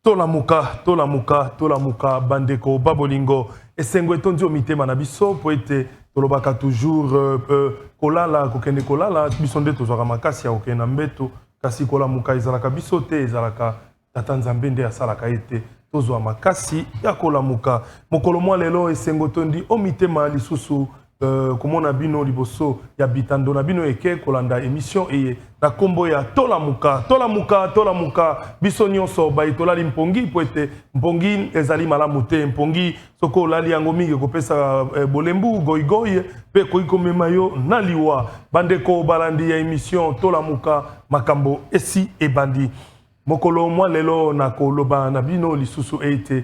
Tolamuka, bandeko, babolingo, et sengwetondio mitema na biso, poete, tolobaka toujours, kolala, kokende kolala, bisonde tozwaka makasi ya okena mbeto, kasi kolamuka ezalaka biso te, ezalaka tatanzambende asalaka ete, tozwa makasi ya kolamuka. Mokolo mwa lelo esengwetondi o mitema lisusu, komona bino liboso ya bitando na bino eke kolanda émission eye na kombo ya tolamuka biso nyonso baitolali mpongi poete mpongi ezali malamu te mpongi soko olali yango mingi kopesa bolembu goigoy pe koikomema yo na liwa bandeko balandi ya émission tolamuka makambo esi ebandi mokolo mwa lelo na koloba na bino lisusu ete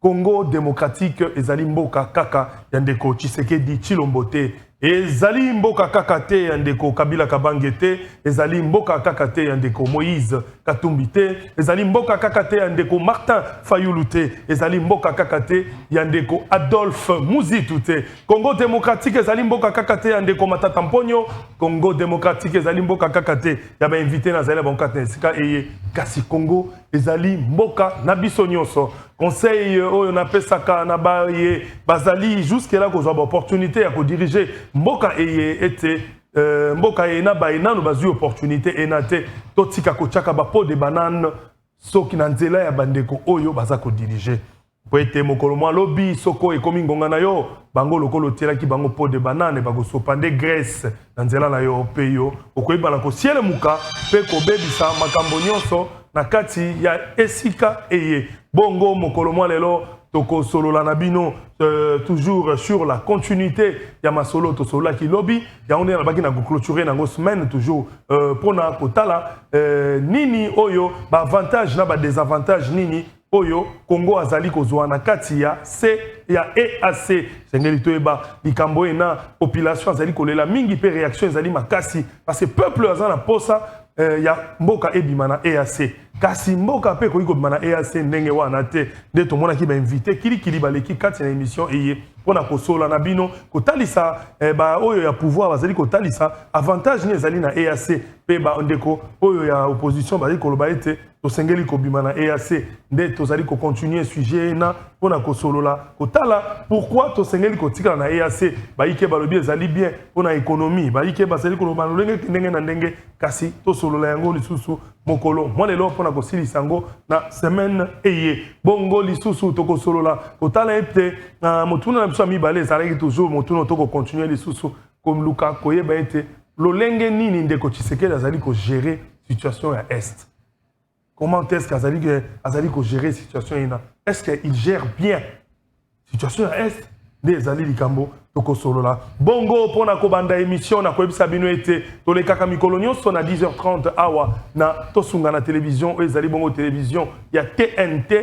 Congo démocratique ezali mboka kaka ya ndeko Tshisekedi Tshilombo te ezali mboka kaka te ya ndeko Kabila Kabange te ezali mboka kaka te ya ndeko Moïse Katumbi te ezali mboka kaka te ya ndeko Martin Fayulu te ezali mboka kaka te ya ndeko Adolphe Muzitu te Congo démocratique ezali mboka kaka te ya ndeko Matata Mponyo Congo démocratique ezali mboka kaka te ya ba invité na zala bonka sika eye kasi Congo ezali mboka na biso nyonso conseil oyo na pesaka na baye bazali jusque là kozwa opportunité ya ko diriger mboka eye ete mboka eye na baye nanu bazwi opportunité enate totika kochaka ba pot de banane soki na nzela ya bandeko oyo baza ko diriger poete mokolo mwa lobi soko ekomi ngonga na yo bango lokolo tielaki bango pot de banane bakosopande Grèce na nzela na yo pe yo okoyeba na kosiele muka pe kobebisa makambo nyonso na kati ya esika eye bongo mokolo mwa lelo toko solola na bino toujours sur la continuité ya masolo to solola ki lobby ya on na baki na clôturer nango semaine toujours pona kotala nini oyo ba avantage na ba désavantage nini oyo Congo azali kozwa na kati ya C ya EAC sengeli toyeba likambo ena population azali kolela mingi pe réaction ezali makasi parce que peuple azana posa ya mboka ebima na EAC kasi mboka pe koyi kobima na EAC ndenge wana te nde tomona ki ba invité kili baleki kati na émission eye pona kosola na bino kotalisa ba oyo ya pouvoir bazali kotalisa avantage ni ezali na EAC pe ba ndeko oyo ya opposition bazali koloba ete tosengeli kobima na EAC nde tozali ko continuer sujet na pona kosolola kotala pourquoi tosengeli kotikala na EAC baike balobi ezali bien pona économie baike bazali koloba ndenge na ndenge kasi tosolola yango lisusu mokolo mwa lelo pona kosilisa ngo na semaine eye bongo lisusu tokosolola kotala ete motuna na biso mibale ezalaki toujours motuna toko continuer lisusu comme luka koyeba ete lolenge nini ndeko Tshisekedi azali ko gérer situation ya est. Comment est-ce qu'Azali ko gérer situation ina? Est-ce qu'il gère bien situation à est des Ali Likambo toko solola. Bongo pona kobanda émission na koebisa bino ete tolekaka mikolo nyonso na 10h30 awa na tosunga na télévision ezali bongo télévision ya TNT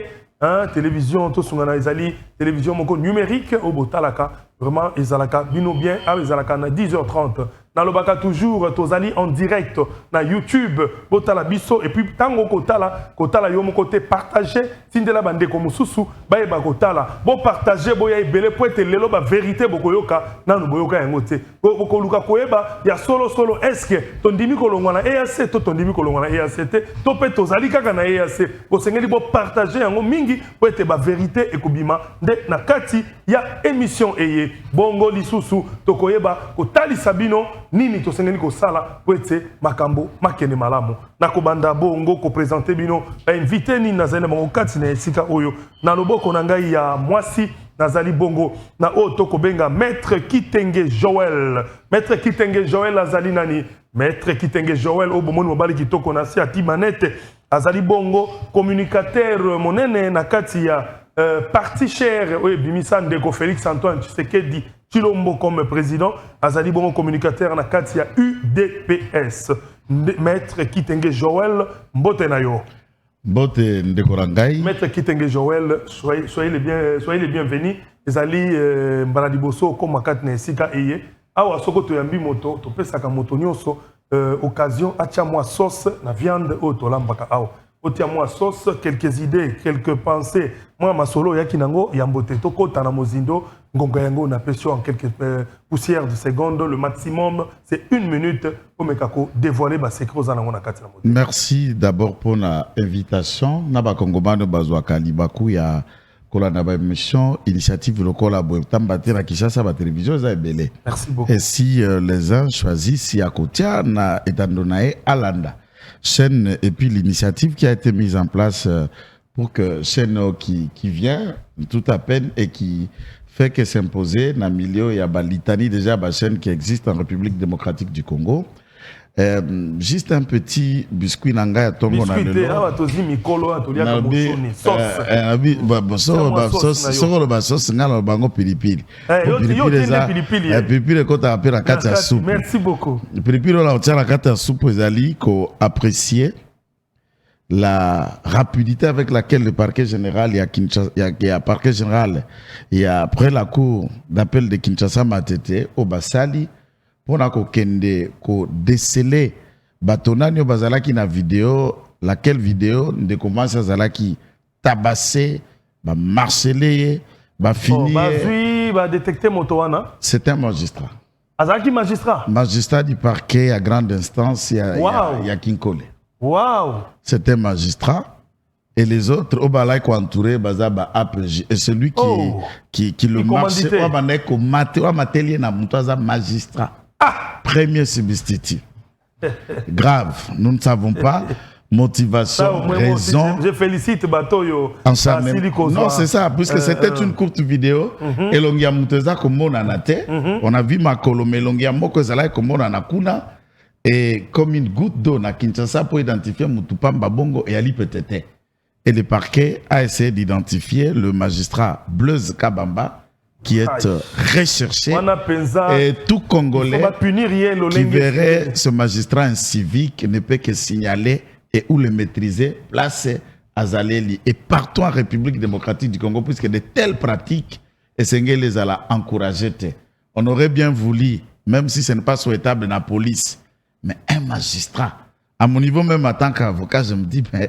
hein, télévision tosunga na ezali télévision moko numérique au botalaka vraiment ezalaka bino bien a ezalaka na 10h30 na lobaka toujours tozali en direct na YouTube botala biso et puis tango kotala yo moko te partager tindela bandeko mususu bayeba kotala bo partager boya ebele po ete lelo ba vérité bokoyoka nanu boyoka yango te bokoluka koyeba ya solo est-ce que tondimi kolongwa na EAC to tondimi kolongwa na EAC te to pe tozali kaka na EAC bosengeli bo partager yango mingi po ete ba vérité ekobima nde na kati ya émission eye bongo lisusu tokoyeba kotalisa bino nini tosengeli kosala po ete makambo makene malamu na kobanda bongo ko présenter bino ba invité ni nazali na bango kati na esika oyo na loboko na ngai ya mwasi nazali bongo na o tokobenga maître Kitenge Joël azali nani maître Kitenge Joël o bomoni mobali kitoko na si ati manete azali bongo communicateur monene na kati ya parti cher oui bimisa ndeko Félix Antoine Tshisekedi Tshilombo comme président azali bongo communicateur na kati ya UDPS maître Kitenge Joël mbote na yo mbote ndeko rangai maître Kitenge Joël soyez les bienvenus ezali mbala liboso comme kati na esika eye awa soko toyambi moto topesaka moto nyonso occasion atia moi sauce na viande o tolambaka awa otia moi sauce quelques idées quelques pensées moi masolo yaki nango ya mbote tokota na mozindo ngonga yango na pression en quelques poussières de secondes. Le maximum, c'est 1 minute pour me dévoiler ma secret aux anangona katina. Merci d'abord pour l'invitation. Naba Kongomano Bazwa Kalibaku ya kola na ba émission initiative lokola boetambate na Kinshasa ba télévision za ebele. Merci beaucoup. Et si les uns choisissent Siakotia na etandonae Alanda chaîne et puis l'initiative qui a été mise en place pour que chaîne qui vient tout à peine et qui fait que s'imposer dans le milieu, il y a ba litanie déjà ba chaîne qui existe en République démocratique du Congo. Juste un petit biscuit nanga ya tongo na lelo. Biscuit ah tozi mikolo atolia ka bosoni sauce. Ba sauce ngala bango pilipili. Pilipili kota apela kati ya soupe. Merci beaucoup. Pilipili la otiala kati ya soupe ezali ko apprécier la rapidité avec laquelle le parquet général parquet général après la cour d'appel de Kinshasa Matete au Basali pour kende ko déceler batonani bazalaki na vidéo, laquelle vidéo de commence zalaki tabasser ba marceler ba finir ba détecter motoana. C'est un magistrat. Azaki magistrat du parquet à grande instance ya Kinkole. Wow. C'est un magistrat. Et les autres, au balai qui entouré bazaba APJ. Et celui qui le marchait, au matelier na mutaza magistrat. Premier substitut. Grave. Nous ne savons pas motivation, raison. Je félicite Batoyo. Non, c'est ça, puisque c'était une courte vidéo. Et l'ongia mutaza comme on en a été. On a vu ma colombe, l'ongia moko zalai comme on en a kuna. Et comme une goutte d'eau na Kinshasa pour identifier Moutupamba Bongo et Ali Petete. Et le parquet a essayé d'identifier le magistrat Blaise Kabamba qui est recherché. Et tout Congolais qui verrait ce magistrat incivique ne peut que signaler et ou le maîtriser, placer à Zaleli. Et partout en République démocratique du Congo, puisque de telles pratiques, et Sengé les a encouragées. On aurait bien voulu, même si ce n'est pas souhaitable dans la police, mais un magistrat, à mon niveau même en tant qu'avocat, je me dis, mais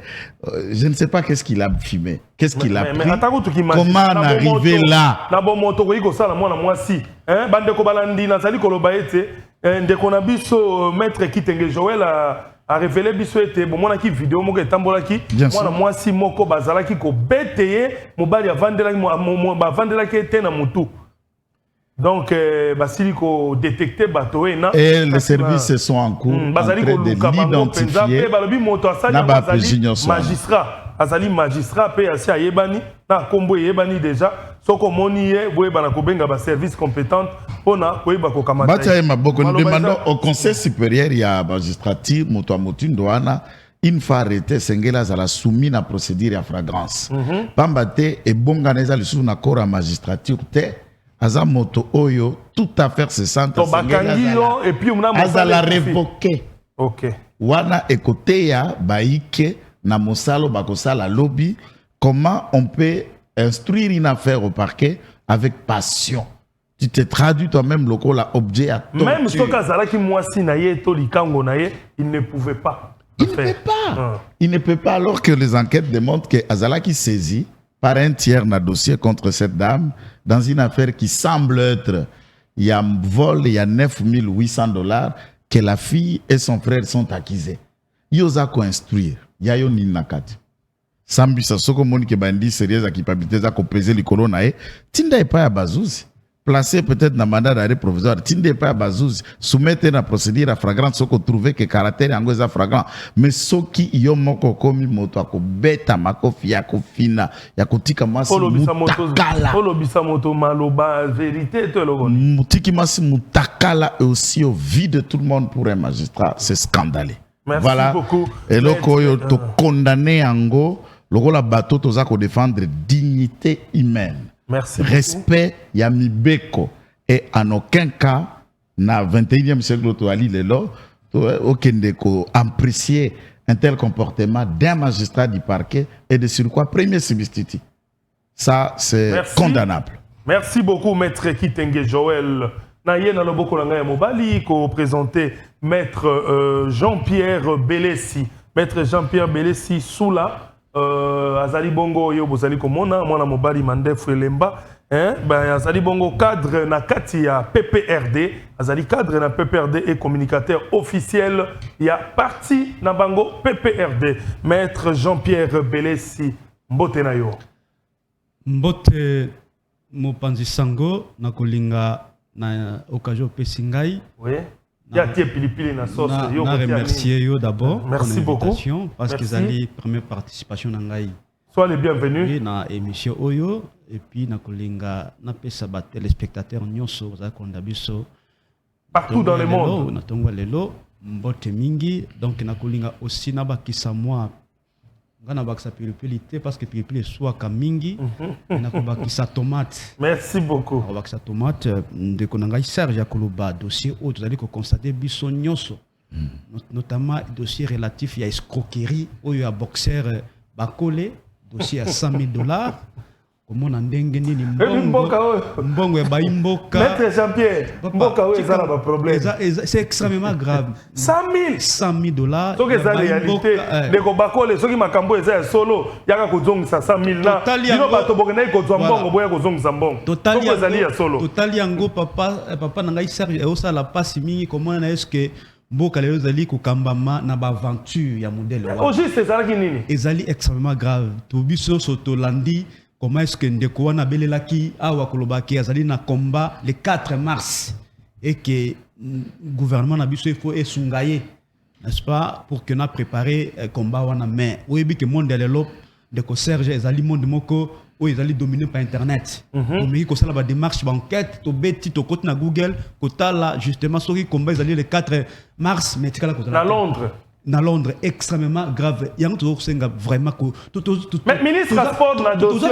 je ne sais pas qu'est-ce qu'il a filmé, qu'est-ce qu'il a pris, comment en arriver là. Maître Kitenge Joël a révélé biso ete bon mona ki vidéo moko etambolaki mwana mwasi moko bazalaki ko beteye mobali avandelaki bavandelaki ete na mutu. Donc, basili ko détecter bateau et les services sont en cours en train de l'identifier. Magistrat, azali magistrat pe asi ayebani na kombo yebani déjà soko moniye boye bana ko benga ba service compétent pona ko yeba ko kamata. Batia maboko nous demandons au conseil supérieur ya magistrature moto amotindoana une fois arrêté sengela zala soumis na procédure ya flagrance. Pambate et bonganeza le sous na corps à magistrature te Azamoto Oyo, toute affaire se sent et puis on a la révoqué. Ok. Wana ekoteya baike na mosalo bakosala lobby. Comment on peut instruire une affaire au parquet avec passion? Tu te traduis toi-même lokola objet à torture. Même si Kazalaki mwasi na ye to likango na ye, il ne pouvait pas. Il ne peut pas. Il ne peut pas alors que les enquêtes démontrent que Azalaki saisit par un tiers na dossier contre cette dame dans une affaire qui semble être, il y a un vol, il y a $9,800 que la fille et son frère sont accusés. Yoza ko instruire, yayo ni nakati. Sambisa soko moni ke bandi sérieuse à capacité za ko peser le corona e tinda e pa ya bazuzi. Placé peut-être dans mandat d'arrêt provisoire, tinde pas bazouzi, soumettre la procédure à flagrant, ce qu'on trouvait que caractère en gros flagrant, mais ce qui y a moko komi moto ako beta mako fia ko fina, ya kotika masi mutakala. Polo bisa moto maloba vérité to logo. Mutiki masi mutakala et aussi au vide de tout le monde pour un magistrat, c'est scandaleux. Merci voilà. Beaucoup. Et là koyo to condamner ango, logo la bateau to za ko défendre dignité humaine. Merci respect Yami Beko et en aucun cas na 21e siècle toali lelo aucun ko apprécier un tel comportement d'un magistrat du parquet et de surcroît premier substitut. Ça c'est condamnable. Merci beaucoup maître Kitenge Joël. Na yena loboko na ngai mobali ko présenter maître Jean-Pierre Belessi. Maître Jean-Pierre Belessi Soula azali bongo yo bozali komona mwana mobali mandefu elemba hein ben azali bongo cadre na kati ya PPRD, azali cadre na PPRD et communicateur officiel ya parti na bango PPRD. Maître Jean-Pierre Belesi, mbote na yo. Mbote mopanzi sango na kolinga na occasion pesingai. Oui. Ya tie pilipili na sauce yo. Na remercier yo d'abord. Merci beaucoup. Parce que c'est la première participation na ngai. Sois les bienvenus. Na émission Oyo et puis na kolinga na pesa ba téléspectateurs nyonso za kondabiso partout dans le monde. Na tongo lelo mbote mingi donc na kolinga aussi na bakisa moi ngana bakisa pilipili te parce que pilipili soit ka mingi na ko bakisa tomate. Merci beaucoup. Na bakisa tomate de konanga Serge Akoloba dossier où tu allez constater biso nyonso notamment dossier relatif à escroquerie ou à boxeur bakole dossier à $100,000. Comment on a ndengeni ni mbongo ya baimboka. Maître Jean-Pierre, mboka oui ça n'a pas problème. C'est extrêmement grave. $100,000. Donc c'est la réalité. Deko bakole soki makambo eza solo yaka kozongisa $100,000 na. Bino bato bokena kozwa mbongo boya kozongisa mbongo. Total yango papa na ngai Serge osa la passe mingi comment est-ce que mboka lelo zali kokambama na ba aventure ya modèle wa. Au juste ça qui nini? Ezali extrêmement grave. To biso soto landi comment est-ce que ndeko wana belelaki awa kolobaki azali na combat le 4 mars et que gouvernement na biso il faut esungaye n'est-ce pas pour que na préparer combat wana mais oyebi que monde lelo ndeko Serge ezali monde moko où ils allaient dominer par internet. Mais ils ont la démarche banquette, to beti, to côté na Google, kota là justement sur qui combat ils allaient le 4 mars, mais tu à Londres. Na Londres extrêmement grave. Il y a toujours vraiment que mais ministre sport na dossier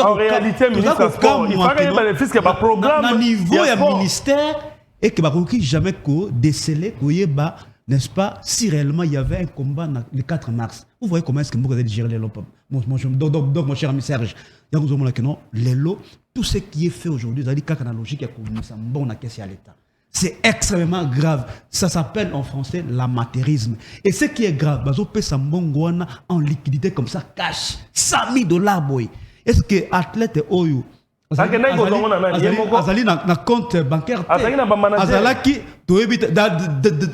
en réalité ministre sport il faut qu'il bénéficie que ba programme na niveau ya ministère et que ba jamais ko déceler ko yeba n'est-ce pas, si réellement il y avait un combat le 4 mars. Vous voyez comment est-ce que vous allez gérer les lots. Donc, mon cher ami Serge, tout ce qui est fait aujourd'hui, c'est-à-dire qu'il y a une logique qui est bonne à l'État. C'est extrêmement grave. Ça s'appelle en français l'amateurisme. Et ce qui est grave, vous avez en liquidité comme ça, cash, $100,000, boy. Est-ce que athlète Oyo azali na compte bancaire azalaki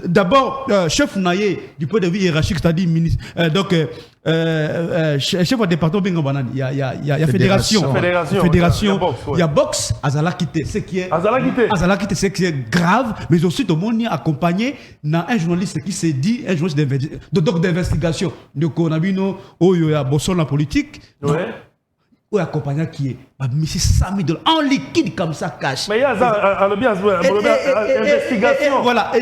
d'abord chef naye du point de vue hiérarchique c'est-à-dire ministre donc chef de département bingo banani il y a fédération il y a boxe azalaki te ce qui est ce qui est grave mais aussi tout le monde accompagné na un journaliste qui s'est dit un journaliste d'investigation de konabino oyo ya boson la politique ou accompagnant qui est $100,000 en liquide comme ça cash. Mais il y a investigation. Voilà. Et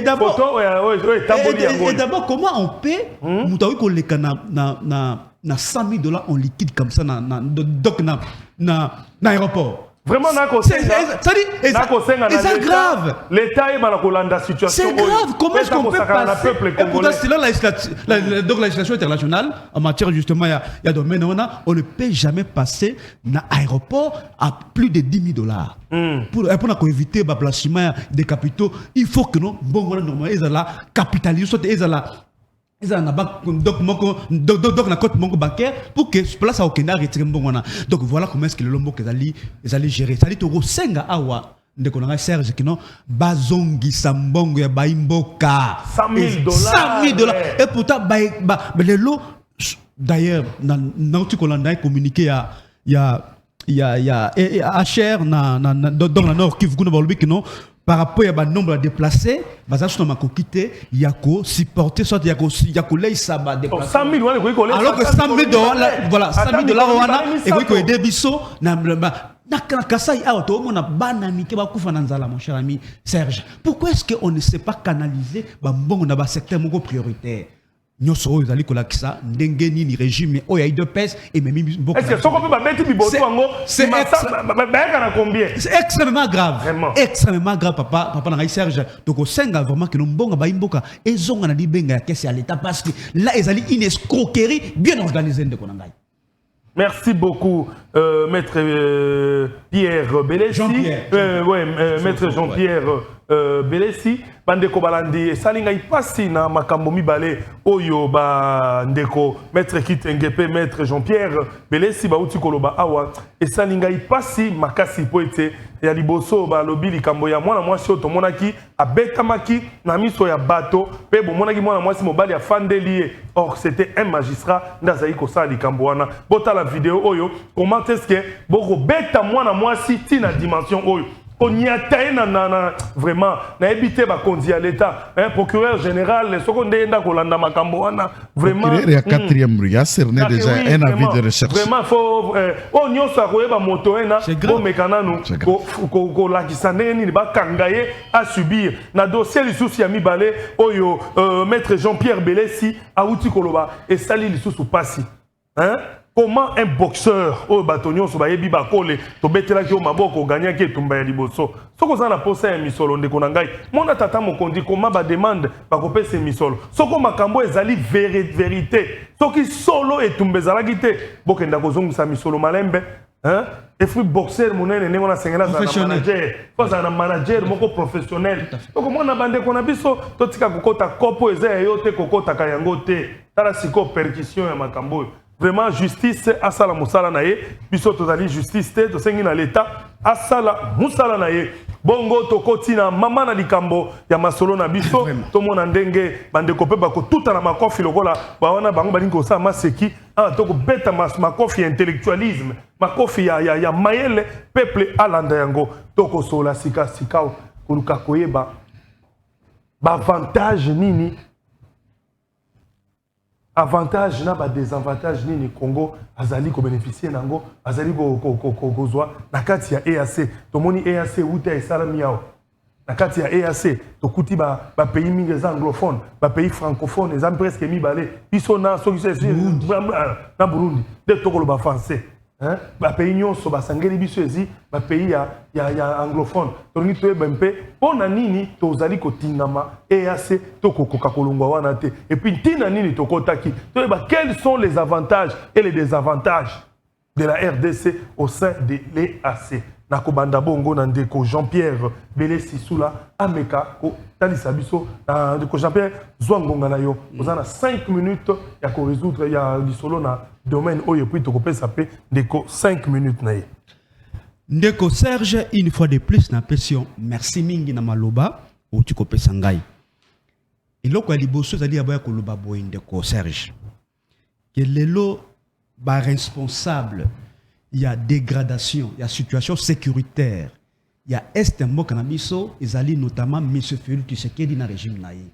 d'abord, comment on paie na $100,000 en liquide comme ça na aéroport. Vraiment, c'est grave. L'État est dans la situation. C'est grave. Comment est-ce qu'on peut passer? Et pourtant, c'est là la législation internationale, en matière justement, il y a domaine, on ne peut jamais passer dans l'aéroport à plus de $10,000. Pour éviter le blanchiment des capitaux, il faut que nous, normalement, ils la capitalisent, ils la ils ont donc na compte bancaire pour que place à Okenda retire mbongona. Donc voilà comment est-ce que le lombo qu'ils allaient gérer. Ça dit toro senga awa ndeko na Serge kino bazongi sambongo ya baimboka $100,000 et pourtant le lot d'ailleurs na tu kolanda communiqué il y a HR dans la Nord Kivu kuna balobiki non par rapport à nombre de déplacés, il y a qu'à supporter, soit il y a qu'à laisser ça déplacer. Alors que $100,000, voilà, $100,000, et qu'il y a des bisous, mon cher ami Serge. Pourquoi est-ce qu'on ne sait pas canaliser dans un secteur prioritaire? Nous sommes allés à ça, ndengeni ni régime, oh il y a eu deux pèses et même beaucoup. Est-ce que ça peut pas mettre biboto ango? C'est extrêmement grave. Vraiment. Extrêmement grave, papa na Serge. Donc au senga vraiment que nous mbonga ba imboka et zonga na di benga kesi à l'état parce que là ils allaient une escroquerie bien organisée de konangai. Merci beaucoup, Maître Pierre Belesi. Jean-Pierre. Maître Jean-Pierre belesi bandeko balandi esalinga ipasi na makambo mibale oyo bandeko maître Kitenge pe maître Jean-Pierre belesi bauti koloba awa esalinga ipasi makasi po ete ya liboso balobi likambo ya mwana mwasi oyo tomonaki abetamaki na miso ya bato pe bomonaki mwana mwasi mobali afandeli ye. Or c'était un magistrat ndazali kosala likambo wana. Botala vidéo oyo comment est-ce que boko beta mwana mwasi tina dimension oyo on y a vraiment na évité ba kondi à l'état procureur général seconde nda kolanda makambo wana vraiment il y a quatrième rue cerné déjà un avis de recherche vraiment faut on nyoso akoyeba moto ena bo mekananu ko lakisa ndeni ba kangaye à subir na dossier lisusu ya mibale oyo maître Jean-Pierre Belesi auti koloba et sali lisusu pasi hein. Comment un boxeur au bâtonnier sur bayebi bakole to betela ki o maboko gagner ki tumba ya liboso soko za na posa ya misolo ndeko na ngai mona tata mokondi comment ba demande ba kopesa misolo soko makambo ezali vérité soki solo etumba ezalaki te bokenda kozongisa misolo malembe hein et fruit boxeur monene nengo na sengela za manager posa na manager moko professionnel soko mona bande kona biso totika kokota kopo eza yote kokota kayango te tala siko percussion ya makambo. Vraiment justice asala musala naye biso tozali justice te tosengi na l'état asala musala naye bongo tokoti na mama na likambo ya masolo na biso tomona ndenge bandeko pe bako tuta na makofi lokola bawana bango balingi kosala maseki toko beta makofi ya intellectualisme makofi ya mayele peuple alanda yango toko sola sika koluka koyeba ba avantage nini avantage na ba désavantage nini Congo azali ko bénéficier nango azali ko zwa na kati ya EAC tomoni EAC uta esalami yao na kati ya EAC tokuti ba pays mingi anglophone ba pays francophone ezam presque mibale biso na soki na Burundi de tokolo ba français hein ba pays nyonso ba sangeli biso ezi ba pays ya anglophone tolingi toyeba mpe pona nini tozali kotingama EAC tokokoka kolongwa wana te et puis ntina nini tokotaki toyeba quels sont les avantages et les désavantages de la RDC au sein de l'EAC nakobanda bongo na ndeko Jean-Pierre Belesi Sula ameka ko talisa biso na ndeko Jean-Pierre Zwangonga na yo ozana 5 minutes ya ko résoudre ya lisolo na domaine oyo puis tokopesa pe ndeko 5 minutes na ye. Ndeko Serge, une fois de plus na pression merci mingi na maloba o tukopesa ngai iloko ya liboso zali aboya koloba boye ndeko Serge que lelo ba responsable il y a dégradation, il y a situation sécuritaire, il y a est un mot cannabis, ils allaient notamment M. Félix Tshisekedi dans le régime naïe,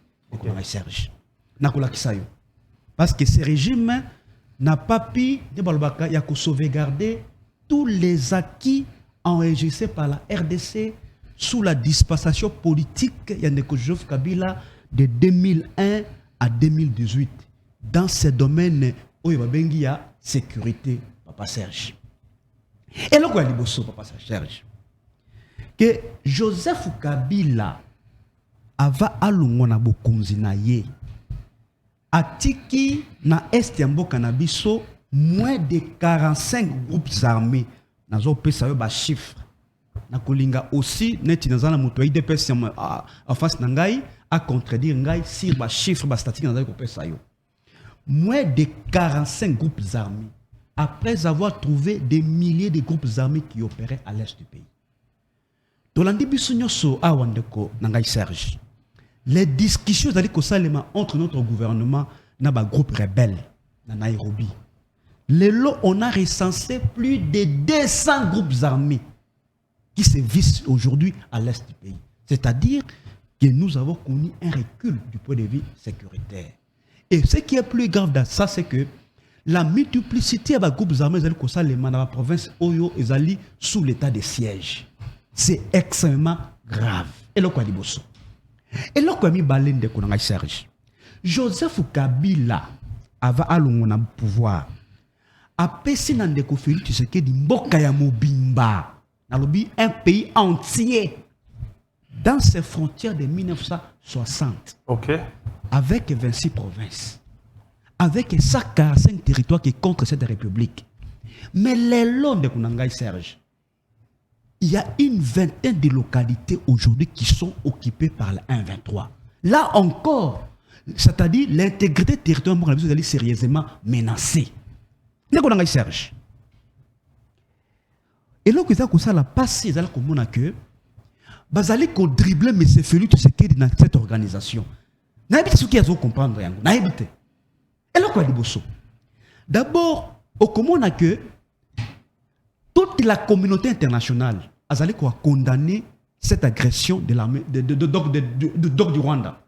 Serge. Parce que ce régime n'a pas pu sauvegarder tous les acquis enregistrés par la RDC sous la dispensation politique Joseph Kabila de 2001 à 2018. Dans ces domaines où il y a sécurité, Papa Serge. Et là, quoi, il Papa Serge, que Joseph Kabila ava alungona bokonzi na ye atiki na est ya mboka na biso moins de 45 groupes armés nazo pesa yo ba chiffre na kolinga aussi neti nazana muto IDPS en face na ngai a contredire ngai sur ba chiffre ba statistique nazo ko pesa yo moins de 45 groupes armés après avoir trouvé des milliers de groupes armés qui opéraient à l'est du pays. Tolandi biso nyoso awandeko na ngai Serge. Les discussions entre notre gouvernement et les groupes rebelles à Nairobi. On a recensé plus de 200 groupes armés qui se vissent aujourd'hui à l'est du pays. C'est-à-dire que nous avons connu un recul du point de vue sécuritaire. Et ce qui est plus grave dans ça, c'est que la multiplicité des groupes armés dans la province Oyo est sous l'état de siège. C'est extrêmement grave. Et le quoi dit bosso? Et là, quand il balène de Konanga Serge, Joseph Kabila avait alongona pouvoir. A pessi nan de Félix Tshisekedi mboka ya mobimba. Nalobi un pays entier dans ses frontières de 1960. OK. Avec 26 provinces. Avec 145 territoires qui contre cette république. Mais les lois de Konanga Serge, il y a une vingtaine de localités aujourd'hui qui sont occupées par le 1-23. Là encore, c'est-à-dire l'intégrité territoriale est sérieusement menacée. Serge. Et là, ça a passé, comme on que bazali ko dribbler mais c'est Félix Tshisekedi dans cette organisation. N'habite ce qui a comprendre yango. N'habite. Et là quoi liboso. D'abord, au comment on a que toute la communauté internationale azali ko condamner cette agression de l'armée de du Rwanda.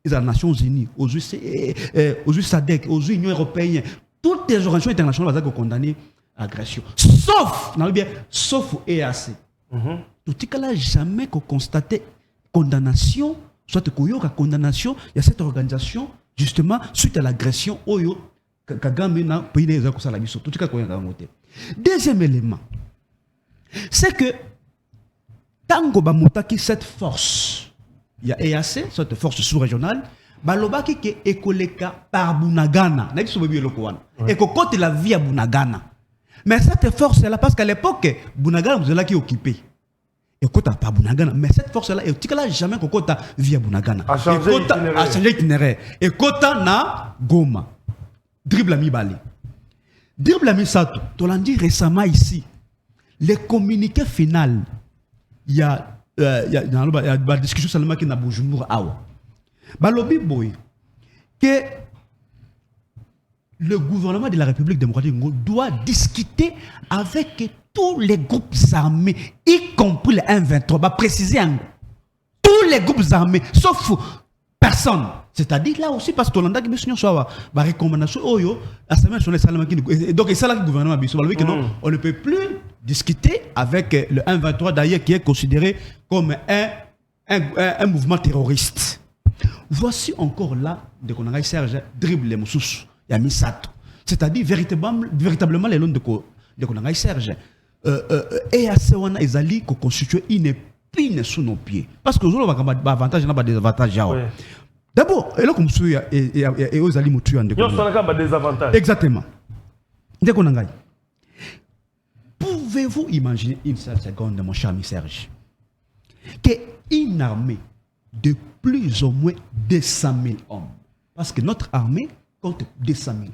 Les Nations Unies, aux SADC, aux Unions européennes, toutes les organisations internationales azali ko condamner l'agression. Sauf au EAC. Tout ce cas-là, jamais qu'on constate condamnation, soit qu'il y a condamnation, il y a cette organisation, justement, suite à l'agression, Kagame n'a pas eu les accords à la mission. Tout ce cas, deuxième élément, c'est que Tango Bamutaki, cette force, il y a EAC, cette force sous-régionale, Balobaki qui est écoleka par Bunagana, et qu'on compte la vie à Bunagana. Mais cette force-là, parce qu'à l'époque, Bunagana, vous êtes là qui est occupé. Et quand pas Bunagana, mais cette force-là, et tu n'as jamais qu'on a via Bunagana. A changé itinéraire. Et quand na Goma, dribble mi Bali, dribble mi Sato. Tu l'as dit récemment ici. Les communiqués final, il y a une discussion seulement qui n'a pas bougé pour Awa. Balobi boy que le gouvernement de la République démocratique doit discuter avec tous les groupes armés, y compris les 1-23, va préciser tous les groupes armés, sauf personne. C'est-à-dire là aussi, parce que l'on a dit que la recommandation, donc c'est là que le gouvernement a dit on ne peut plus discuter avec le 1-23, d'ailleurs, qui est considéré comme un mouvement terroriste. Voici encore là, de qu'on a Serge dribble les moussous, il y a mis ça. C'est-à-dire véritablement les lois de qu'on a Serge. Et à ce moment-là, ils allaient constituer une épine sous nos pieds. Parce que nous avons des avantages et des désavantages. D'abord, et là, comme ça, et aux alliés mutuels. Nous avons des avantages. Exactement. Pouvez-vous imaginer une seule seconde, mon cher ami Serge, qu'une armée de plus ou moins 200 000 hommes, parce que notre armée compte 200 000 hommes,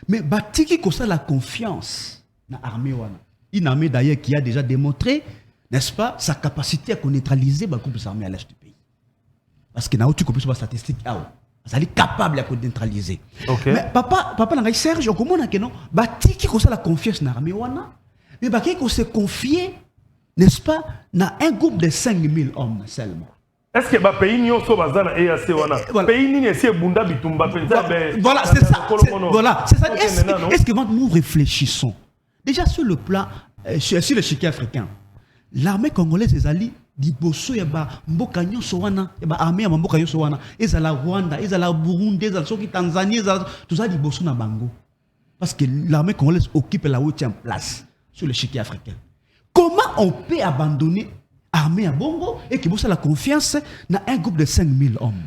mais Batiki a la confiance dans l'armée. Une armée d'ailleurs qui a déjà démontré, n'est-ce pas, sa capacité à neutraliser les groupes armés à l'est du pays. Parce que nous avons statistique, elle est capable de neutraliser. Okay. Mais papa Serge, comment on a que non, Batiki a la confiance dans l'armée, mais Batiki s'est confié, n'est-ce pas, dans un groupe de 5 000 hommes seulement. Est-ce que le pays n'y a pas de pays n'y a pas de voilà, c'est ça. Voilà, c'est ça. Est-ce que nous réfléchissons déjà sur le plan, sur l'échiquier africain, l'armée congolaise est allée Diboso yaba mboka nyonso wana yaba armée ya mboka nyonso wana ezala Rwanda ezala Burundi ezala soki Tanzanie ezala tout ça diboso na bango parce que l'armée congolaise occupe la 8e place sur l'échiquier africain. Comment on peut abandonner l'armée à Bongo et qui bosse la confiance dans un groupe de 5 000 hommes?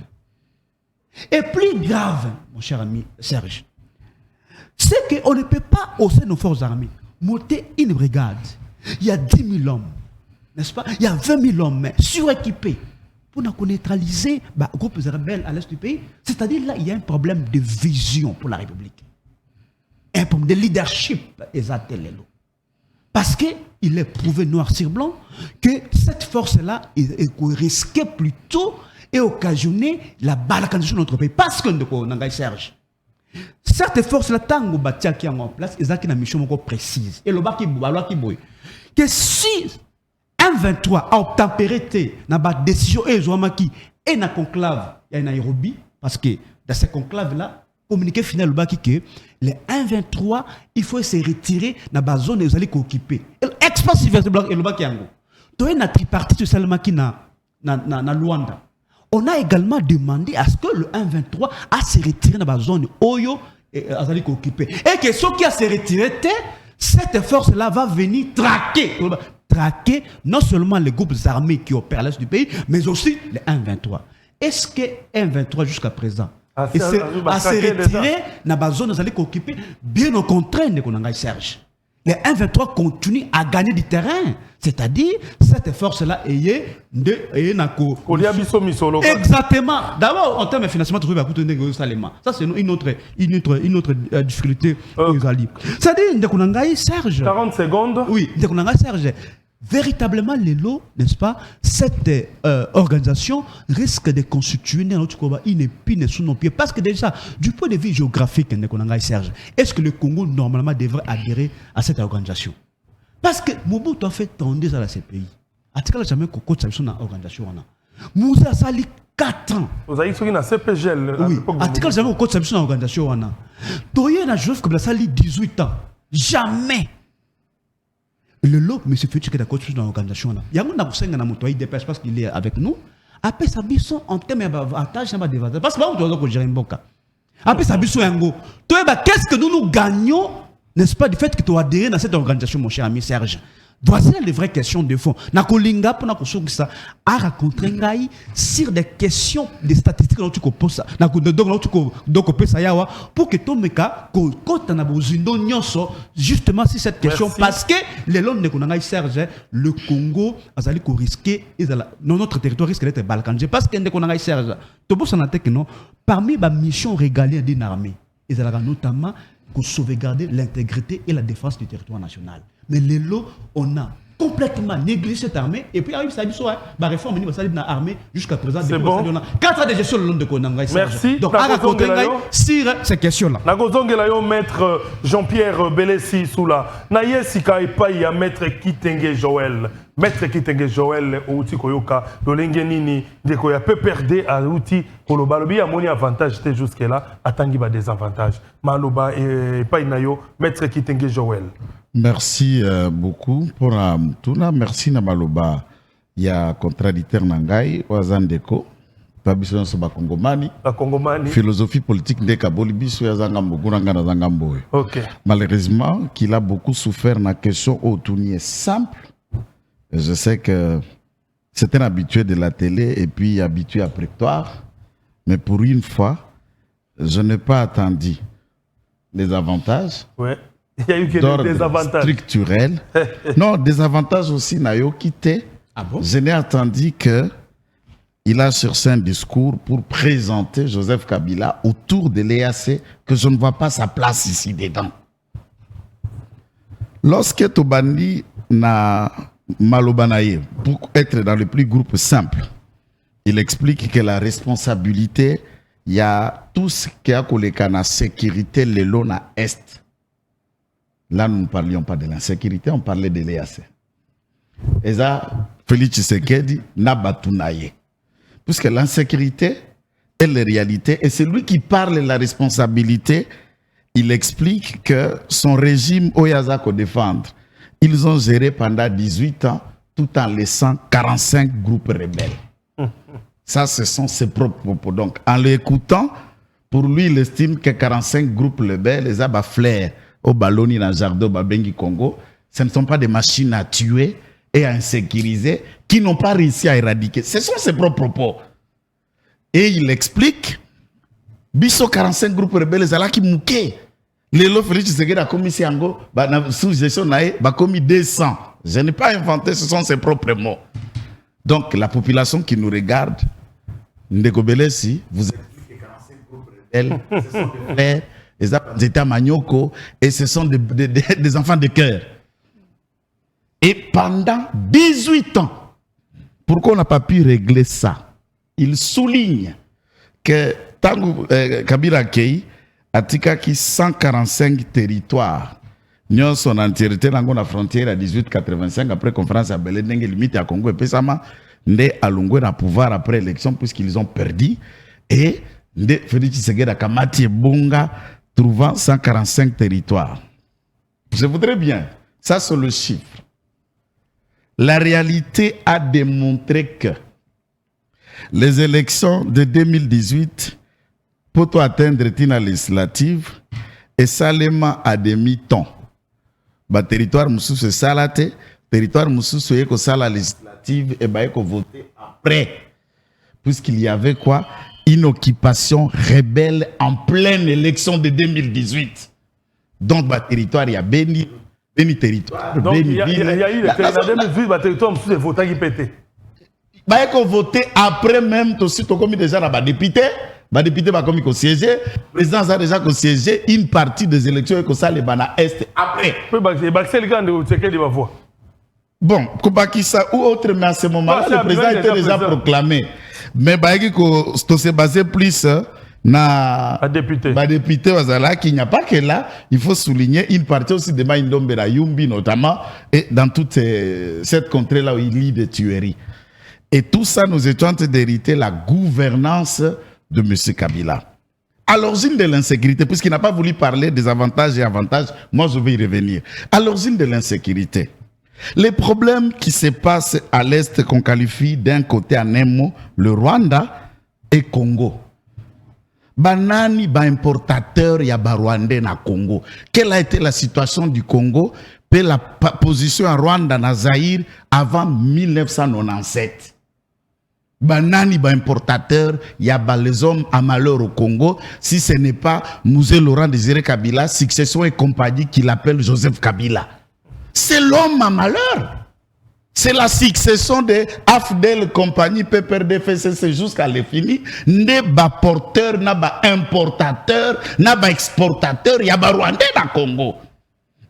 Et plus grave, mon cher ami Serge, c'est qu'on ne peut pas hausser nos forces armées, monter une brigade. Il y a 10 000 hommes, n'est-ce pas? Il y a 20 000 hommes suréquipés pour neutraliser les groupes rebelles à l'est du pays. C'est-à-dire là, il y a un problème de vision pour la République. Un problème de leadership, parce qu'il est prouvé noir sur blanc que cette force-là risquait plutôt et occasionner la balkanisation de notre pays. Parce que nous avons Serge. Cette force-là, tant que en place, ils ont une mission précise. Et le baki que si un 23 a obtempéré dans la décision et dans conclave il y a Nairobi, parce que dans ce conclave-là, communiqué final le baki que les 1-23, il faut se retirer dans la zone où vous allez occuper. Espace et le baki yango. Tu as une tripartite seulement qui na Luanda. On a également demandé à ce que le 1-23 a se retiré dans la zone Oyo et Azali occupé. Et que ceux qui a se retiré, cette force-là va venir traquer non seulement les groupes armés qui opèrent à l'est du pays, mais aussi les 1-23. Est-ce que 1-23 jusqu'à présent a se retiré dans la zone Azali occupé? Bien au contraire, qu'on a Serge. Les M23 continuent à gagner du terrain. C'est-à-dire, cette force-là exactement. D'abord, en termes de financement, ça c'est une autre difficulté. C'est-à-dire, Serge. 40 secondes. Oui, Serge. Véritablement, n'est-ce pas, cette organisation risque de constituer une épine sous nos pieds. Parce que déjà, du point de vue géographique, Serge, est-ce que le Congo, normalement, devrait adhérer à cette organisation? Parce que Mobutu a fait tendance à la CPI. À ce jamais qu'on a une organisation. Moussa Sali 4 ans. Vous avez dit qu'il y a CPGL. Oui. À ce jamais qu'on a une organisation. Toye na Joseph Kabila Sali 18 ans. Jamais. Le lot, M. Fétu, qui est d'accord sur l'organisation. Il y a un peu de dépêche parce qu'il est avec nous. Après, ça bison en termes d'avantages, parce que nous avons géré un bon cas. Après, ça bison en go. Qu'est-ce que nous gagnons, n'est-ce pas, du fait que tu as adhéré dans cette organisation, mon cher ami Serge? Voici les vraies questions de fond. Nakolinga pour ça a raconté sur des questions des statistiques dont tu poses ça. Pour que ton meka quand on a besoin justement sur cette question. Merci. Parce que les longs de Serge, le Congo a risqué notre territoire risque d'être balkanisé parce que ne Serge, parmi les missions régaliennes d'une armée, ils ont notamment pour sauvegarder l'intégrité et la défense du territoire national. Mais les lots, on a complètement négligé cette armée. Et puis, ça a dit la réforme dans l'armée jusqu'à présent. C'est bon. 4 ans de gestion le long de Konanga. Merci. Donc, à raconter sur ces questions-là. Nakozongelayo, maître Jean-Pierre Belessi Soula. Nayesika epai ya maître Kitenge Joël. Maître Kitenge Joël, outi koyoka, lolenge nini, ndeko ya PPRD a outi koloba lobi amoni avantage te jusque là, atangi ba désavantage. Maloba epai nayo, maître Kitenge Joël. Merci beaucoup pour Tuna. Merci Namaloba. Il y a contradicteur Nangai, Wazandeko, Tabison Soba Kongomani. Philosophie politique de Kabolibiso Yazangambo, Gurangana Zangambo. Malheureusement, qu'il a beaucoup souffert dans la question autour simple. Je sais que c'est un habitué de la télé et puis habitué à prétoire. Mais pour une fois, je n'ai pas attendu les avantages. Ouais. Il y a eu des avantages structurels. Non, des avantages aussi, Nayo quitté. Ah bon? Je n'ai attendu qu'il a sur un discours pour présenter Joseph Kabila autour de l'EAC, que je ne vois pas sa place ici dedans. Lorsque Tobandi n'a Malobanaye, pour être dans le plus groupe simple, il explique que la responsabilité, il y a tout ce qui a collé à la sécurité, le long à Est. Là, nous ne parlions pas de l'insécurité, on parlait de l'EAC. Et ça, Félix Tshisekedi n'a batunaye. Puisque l'insécurité est la réalité, et c'est lui qui parle de la responsabilité. Il explique que son régime Oyazako défendre, ils ont géré pendant 18 ans, tout en laissant 45 groupes rebelles. Ça, ce sont ses propres propos. Donc, en l'écoutant, pour lui, il estime que 45 groupes rebelles, les abats flair, au Balloni, dans le jardin, au Babengi Congo, ce ne sont pas des machines à tuer et à insécuriser qui n'ont pas réussi à éradiquer. Ce sont ses propres propos. Et il explique, Bisso 45 groupes rebelles, les qui mouké. Les lots Félix Tshisekedi a commis Siango, sous gestion naïe, a commis 200. Je n'ai pas inventé, ce sont ses propres mots. Donc la population qui nous regarde, Ndeko Belessi, vous expliquez 45 groupes rebelles, ce sont des frères, les États Manioko, et ce sont des enfants de cœur. Et pendant 18 ans, pourquoi on n'a pas pu régler ça? Il souligne que Tango Kabila Kei a tika 145 territoires. Nous sommes en entièreté dans la frontière à 1885 après conférence à Belé, Nenge limite à Congo et Pesama, Nde Alungwe na pouvoir après élection puisqu'ils ont perdu. Et Nde Félix Tshisekedi a Kamati et Bonga trouvant 145 territoires. Je voudrais bien, ça c'est le chiffre. La réalité a démontré que les élections de 2018, pour atteindre une législative, et Salema à demi-temps. Le territoire Moussou se salate, territoire Moussou se la législative et voter après. Puisqu'il y avait quoi? Une occupation rebelle en pleine élection de 2018. Donc, le territoire, il y a Béni, Beni territoire. Donc, Beni il y a eu les territoires sous les votants qui pétaient. Bah, qu'on voté après même, aussi, tu as commis déjà là, député. Les députés ont commis qu'on siège. Le président a déjà siégé une partie des élections et que ça, les bana est après. Bon, Kobakissa ou autre, mais à ce moment-là, le président était déjà proclamé. Mais bah, qu'on s'est basé plus na député qu'il n'y a pas que là, il faut souligner une partie aussi de Maïndombe la Yumbi notamment, et dans toute cette contrée-là où il lit des tueries. Et tout ça, nous étions en train d'hériter la gouvernance de M. Kabila. À l'origine de l'insécurité, puisqu'il n'a pas voulu parler des avantages et avantages, moi je vais y revenir. À l'origine de l'insécurité, les problèmes qui se passent à l'Est qu'on qualifie d'un côté en un mot, le Rwanda et Congo. Banani ba importateur ya ba Rwandais na Congo. Quelle a été la situation du Congo et la position à Rwanda na Zaïre avant 1997? Banani ba importateur ya ba les hommes à malheur au Congo, si ce n'est pas Mouzé Laurent Désiré Kabila, succession et compagnie qui l'appelle Joseph Kabila. C'est l'homme à malheur. C'est la succession de AFDEL, compagnie, PPRD, FCC jusqu'à l'infini. N'est pas porteur, n'a pas importateur, n'a pas exportateur, il y a pas Rwandais dans le Congo.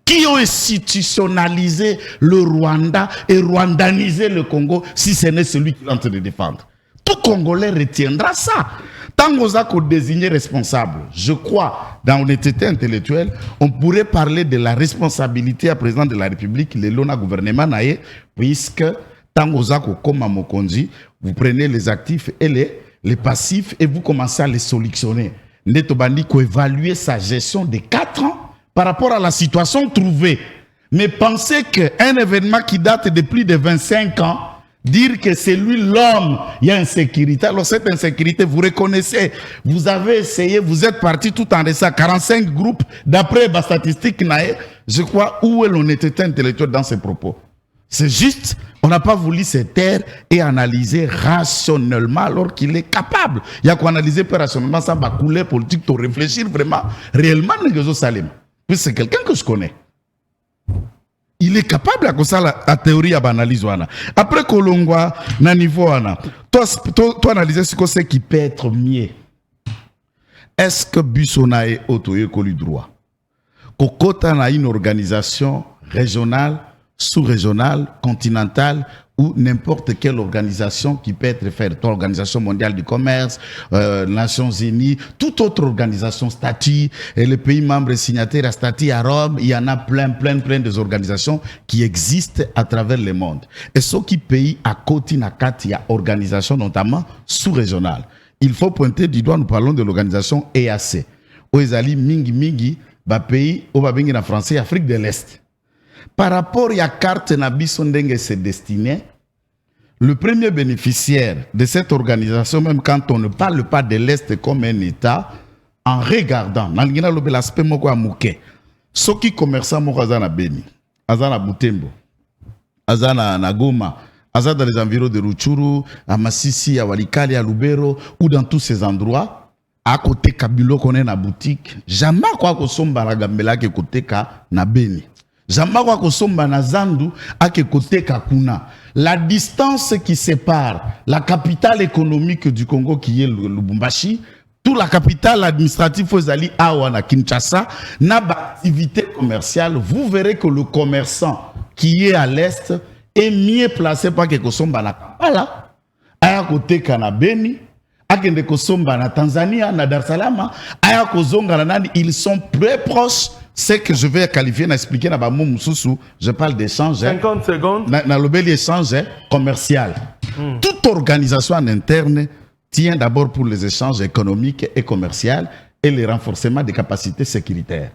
Qui ont institutionnalisé le Rwanda et rwandanisé le Congo si ce n'est celui qui est en train de défendre. Tout Congolais retiendra ça. Tant qu'on a désigné responsable, je crois, dans l'honnêteté intellectuelle, on pourrait parler de la responsabilité à président de la République, le Lona gouvernement, puisque tant qu'on a comme à Mokonzi, vous prenez les actifs et les passifs et vous commencez à les solutionner. Netobandi qu'on évalue sa gestion de 4 ans par rapport à la situation trouvée. Mais pensez qu'un événement qui date de plus de 25 ans, dire que c'est lui l'homme, il y a insécurité. Alors cette insécurité, vous reconnaissez, vous avez essayé, vous êtes parti tout en récent, 45 groupes, d'après les statistiques, je crois, où est l'honnêteté intellectuelle dans ces propos? C'est juste, on n'a pas voulu se taire et analyser rationnellement alors qu'il est capable. Il y a quoi analyser plus rationnellement, ça va couler politique, pour réfléchir vraiment, réellement, Ngezo Salim. Puis c'est quelqu'un que je connais. Il est capable à ça la théorie à analyse. Après Kolongwa, na niveau toi analyser ce que c'est qui peut être mieux. Est-ce que Bussona est auto-école droit? Kokota na une organisation régionale, sous-régionale, continentale ou n'importe quelle organisation qui peut être faite, l'Organisation mondiale du commerce, Nations Unies, toute autre organisation, statut, et les pays membres signataires à statut à Rome, il y en a plein des organisations qui existent à travers le monde. Et ce qui pays à côté il y a organisation notamment sous-régionale. Il faut pointer du doigt, nous parlons de l'organisation EAC. Oezali mingi, pays, au babingi en français, Afrique de l'Est. Par rapport à la carte Nabisondenge se destiné, le premier bénéficiaire de cette organisation, même quand on ne parle pas de l'Est comme un État, en regardant, l'aspect moko amouké, ceux qui commerçants moko azana Beni, azana Butembo, azana Nagoma, azana dans les environs de Rutshuru, à Masisi, à Walikali, à Lubero, ou dans tous ces endroits, à côté Kabilo qu'on est na boutique, jamais quoi que somba la gambela ke côté ka na Beni. Jamais quoi que somba na Zandu à ke côté ka kuna. La distance qui sépare la capitale économique du Congo qui est le Lubumbashi, toute la capitale administrative Fozali Awana Kinshasa, n'a pas d'activité commerciale. Vous verrez que le commerçant qui est à l'est est mieux placé par que somba na Kampala, à côté Kanabeni, à côté Kosomba na Tanzanie, na Dar es Salaam, à Kozonga na ils sont très proches. C'est que je vais qualifier, expliquer, je parle d'échange. 50 secondes. Dans le bel échange commercial. Toute organisation en interne tient d'abord pour les échanges économiques et commerciaux et le renforcement des capacités sécuritaires.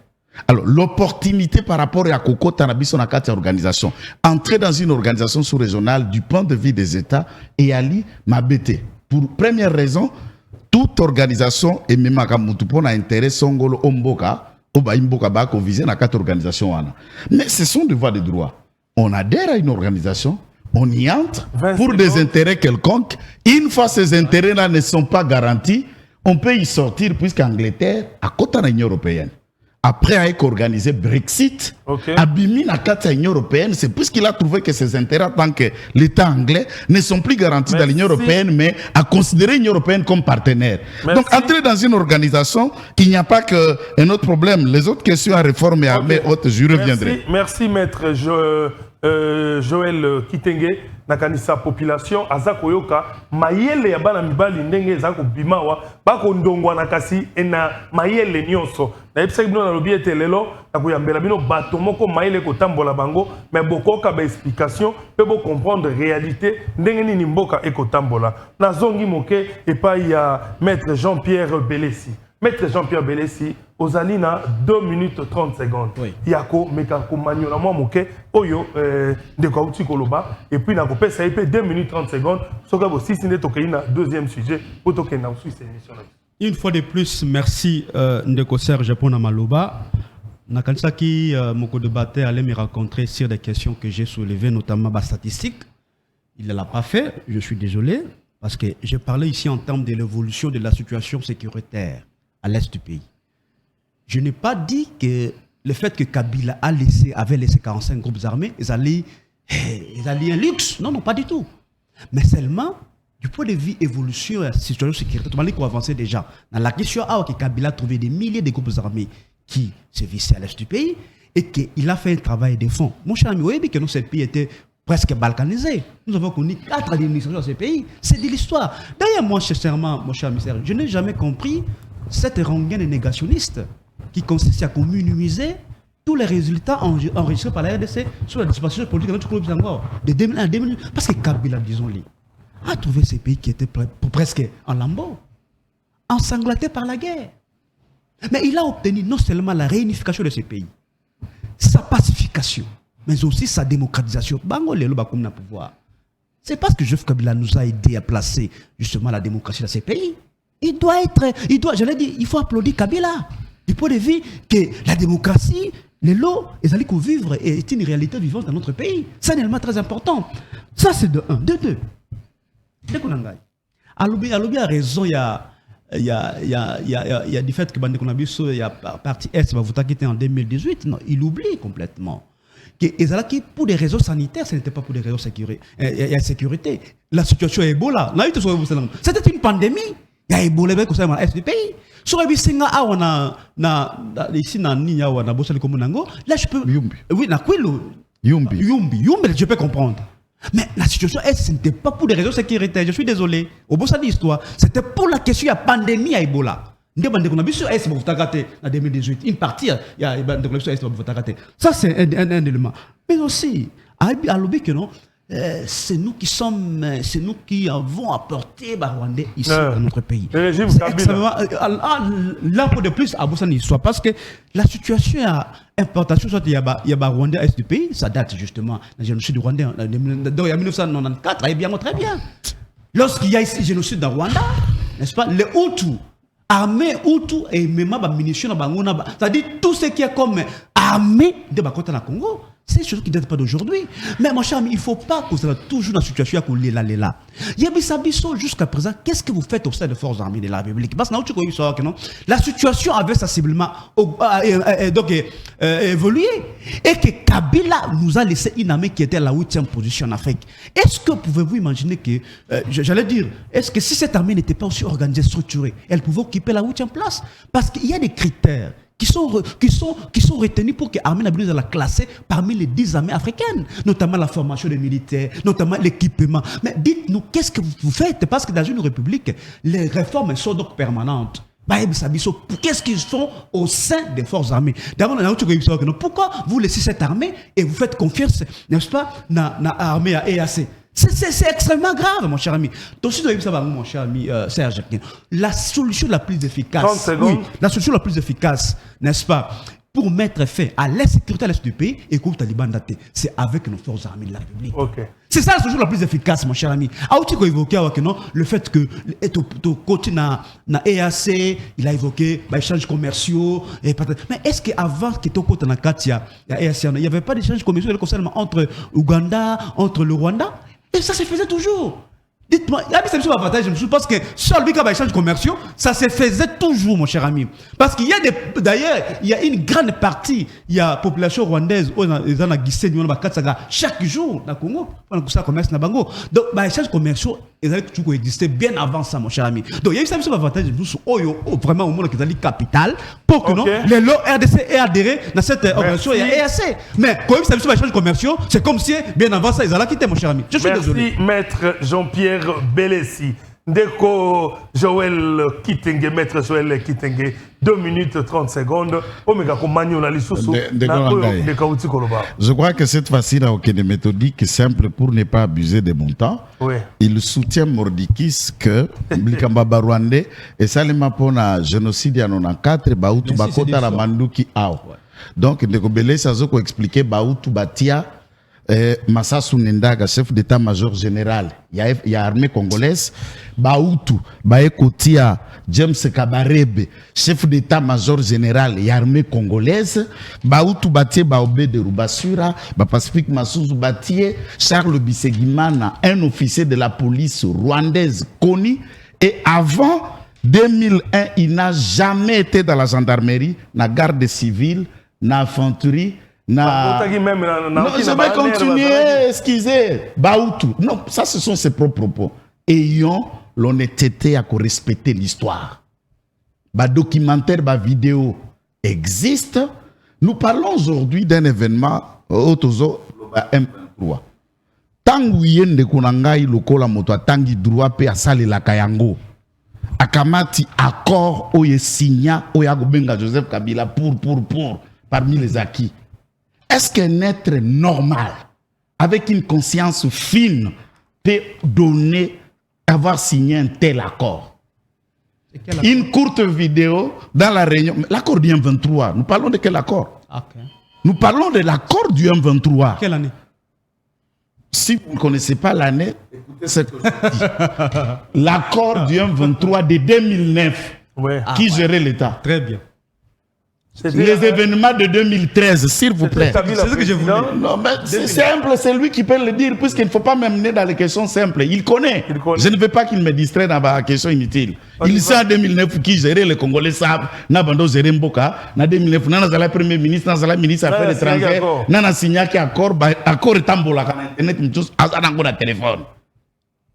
Alors, l'opportunité par rapport à Koko Tanabiso Nakati organisation, entrer dans une organisation sous-régionale du point de vue des États et Ali Mabete. Pour première raison, toute organisation et même à Kamutupon a intérêt Songolo Omboka. Mais ce sont des voies de droit. On adhère à une organisation, on y entre pour des intérêts quelconques. Une fois ces intérêts-là ne sont pas garantis, on peut y sortir puisqu'Angleterre, à côté de l'Union européenne, après a organisé Brexit, Abimi na kati l'Union européenne, c'est puisqu'il a trouvé que ses intérêts en tant que l'État anglais ne sont plus garantis dans l'Union européenne, mais à considérer l'Union européenne comme partenaire. Donc, entrer dans une organisation, il n'y a pas qu'un autre problème. Les autres questions à réforme et armée haute, je reviendrai. Merci, maître Joël Kitenge. Nakanisa population azakoyoka mayele ya bana mibali ndenge za ko bimawa bako ndongwa nakasi ena mayele nyonso na epesa bino na lobi etelelo na koyambela bino bato moko mayele ko tambola bango mais bokoka ba explication pe bo comprendre réalité ndenge nini mboka ekotambola na zongi moke epai ya maître Jean-Pierre Belessi. Maître Jean-Pierre Belessi, ozali na 2 minutes 30 secondes. Oui. Yako meka ko manyola mwa moke oyo de ko uti koloba et puis na ko pesa epé 2 minutes 30 secondes soka bo sisi nde tokei na deuxième sujet pour toke na usu émission. Une fois de plus, merci Ndeko Serge pour na maloba. Na kanisa ki moko débatteur allait me rencontrer sur des questions que j'ai soulevées, notamment bas statistiques. Il ne l'a pas fait, je suis désolé, parce que j'ai parlé ici en termes de l'évolution de la situation sécuritaire à l'est du pays. Je n'ai pas dit que le fait que Kabila avait laissé 45 groupes armés, ils allaient un luxe. Non, non, pas du tout. Mais seulement, du point de vue évolution de la situation sécuritaire, on va avancer déjà. Dans la question que Kabila a trouvé des milliers de groupes armés qui se vissaient à l'est du pays et qu'il a fait un travail de fond. Mon cher ami, vous voyez que nos pays étaient presque balkanisés. Nous avons connu 4 administrations dans ces pays. C'est de l'histoire. D'ailleurs, moi, sincèrement, mon cher ami, je n'ai jamais compris cette rengaine négationniste qui consiste à minimiser tous les résultats enregistrés par la RDC sur la disparition politique de notre groupe de 2001 à 2000. Parce que Kabila, disons-le, a trouvé ces pays qui étaient presque en lambeaux, ensanglantés par la guerre. Mais il a obtenu non seulement la réunification de ces pays, sa pacification, mais aussi sa démocratisation. Pouvoir. C'est parce que Joseph Kabila nous a aidé à placer justement la démocratie dans ces pays. J'allais dire, il faut applaudir Kabila. Du point de vue que la démocratie, les lots, ils allaient vivre est une réalité vivante dans notre pays. C'est un élément très important. Ça, c'est de 1. De 2. Aloubi a raison, il y a du fait que il y a parti Est qui était en 2018. Non, il oublie complètement. Que pour des raisons sanitaires, ce n'était pas pour des raisons de sécurité. La situation est Ebola. C'était une pandémie. Il y a Ebola dans l'Est du pays. Sur les Bissinga, ici, là, je peux. Yumbi. Oui, Yumbi, je peux comprendre. Mais la situation est, ce n'était pas pour des raisons sécuritaires. Je suis désolé. Au bout de l'histoire, c'était pour la question de la pandémie à Ebola. En 2018, une partie, ça c'est un élément. Mais aussi, à l'objet que non, c'est nous qui avons apporté Rwandais ici dans notre pays. Là, pour de plus, à Boussani, histoire, parce que la situation à importation, soit il y a Rwandais à l'est du pays, ça date justement du génocide du Rwandais. Donc, il y a 1994, très bien. Lorsqu'il y a ici le génocide dans Rwanda, n'est-ce pas, les Hutus, armée Hutu et même la munition c'est-à-dire tout ce qui est comme armée de Bakota na Congo, c'est une chose qui ne date pas d'aujourd'hui. Mais mon cher ami, il ne faut pas que ça soit toujours dans la situation où il est là. Jusqu'à présent, qu'est-ce que vous faites au sein des forces armées de la République? Parce que la situation avait sensiblement évolué et que Kabila nous a laissé une armée qui était à la 8e position en Afrique. Est-ce que pouvez-vous imaginer que, j'allais dire, est-ce que si cette armée n'était pas aussi organisée, structurée, elle pouvait occuper la 8e place? Parce qu'il y a des critères qui sont retenus pour que l'armée nationale la classer parmi les 10 armées africaines, notamment la formation des militaires, notamment l'équipement. Mais dites-nous, qu'est-ce que vous faites? Parce que dans une république, les réformes sont donc permanentes. Qu'est-ce qu'ils font au sein des forces armées? D'abord, pourquoi vous laissez cette armée et vous faites confiance, n'est-ce pas, dans l'armée à EAC? C'est extrêmement grave, mon cher ami. Donc, si vous avez ça, mon cher ami Serge, la solution la plus efficace, la solution la plus efficace, n'est-ce pas, pour mettre fin à l'insécurité à l'est du pays et contre les Taliban datés, c'est avec nos forces armées de la République. Okay. C'est ça la solution la plus efficace, mon cher ami. Aouti a évoqué le fait que ton côté na EAC, il a évoqué les échanges commerciaux. Mais est-ce qu'avant que ton côté na Katia, EAC, il n'y avait pas d'échanges commerciaux concernant entre Ouganda, entre le Rwanda? Et ça se faisait toujours. Dites-moi, il y a un avantage, je pense que sur les échanges commerciaux, ça se faisait toujours, mon cher ami. Parce qu'il y a d'ailleurs, il y a une grande partie, il y a la population rwandaise, chaque jour, dans le Congo, on a commerce dans Bango. Donc, les échanges commerciaux, ils allaient toujours exister bien avant ça, mon cher ami. Donc, il y a eu un avantage, vraiment, au monde qui est capital, pour que non, les lots RDC et adhéré dans cette organisation, il y a EAC. Mais quand il y a eu échanges commerciaux, c'est comme si, bien avant ça, ils allaient quitter, mon cher ami. Je suis désolé. Merci, maître Jean-Pierre Belessi. Ndeko Joël Kitenge, maître Joël Kitenge, 2 minutes 30 secondes. Je crois que cette fois-ci, là, aucune méthodique simple pour ne pas abuser de mon temps. Oui. Il soutient Mordikis que Blikamba Rwandais et Salima Pona génocide en 94, Baoutou Bakota la Manduki Ao. Donc, Ndeko Belessi a expliqué Baoutou Batia. Massassou Nendaga, chef d'état-major général, il y a armée congolaise, Baoutou, Baekotia, James Kabarebe, chef d'état-major général, il y a armée congolaise, Baoutou Batie, Baobé de Rubasura, Pacifique Massouzou Batie, Charles Bisegimana, un officier de la police rwandaise connu, et avant 2001, il n'a jamais été dans la gendarmerie, la garde civile, la infanterie. Non, je vais continuer, excusez. Baoutou. Non, ça, ce sont ses propres propos. Ayons l'honnêteté à respecter l'histoire. Ba documentaire, ba vidéo existe. Nous parlons aujourd'hui d'un événement autozo M23. Tangu yende kunangai lokola moto tangi droit pe asale la kayango. Akamati accord oye signa oya gobenga Joseph Kabila pour parmi les acquis. Est-ce qu'un être normal, avec une conscience fine, peut avoir signé un tel accord? Une courte vidéo dans la réunion. L'accord du M23, nous parlons de quel accord? Nous parlons de l'accord du M23. Quelle année? Si vous ne connaissez pas l'année, écoutez ce que je dis. L'accord du M23 de 2009, qui gérait l'État. Très bien. Les événements de 2013, s'il vous plaît. C'est ce que je voulais. Non, mais c'est simple, c'est lui qui peut le dire, puisqu'il ne faut pas m'amener dans les questions simples. Il connaît. Je ne veux pas qu'il me distrait dans ma question inutile. Il sait en 2009 qui gérait, les Congolais savent. Nabando gérait Mboka. En 2009, Nana Zala Premier ministre, Nana Zala ministre des Affaires étrangères. Nana signé accord, accord est tambola, Internet, Azanango téléphone.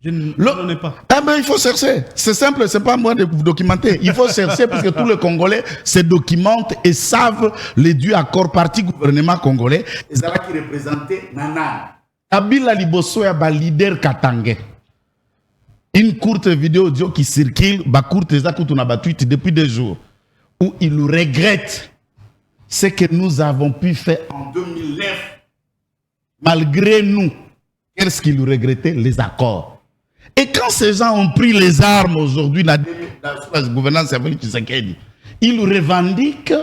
Je ne l'ai pas. Ah ben, il faut chercher. C'est simple, c'est pas moi de vous documenter. Il faut chercher parce que tous les Congolais se documentent et savent les deux accords parti gouvernement congolais. Et c'est là qui représentait Nana. Kabila Liboso ya ba leader Katangé. Une courte vidéo audio qui circule, ba courte on a battu depuis 2 jours, où il regrette ce que nous avons pu faire en 2009. Malgré nous, qu'est-ce qu'il regrettait? Les accords. Et quand ces gens ont pris les armes aujourd'hui dans la gouvernance, ils revendiquent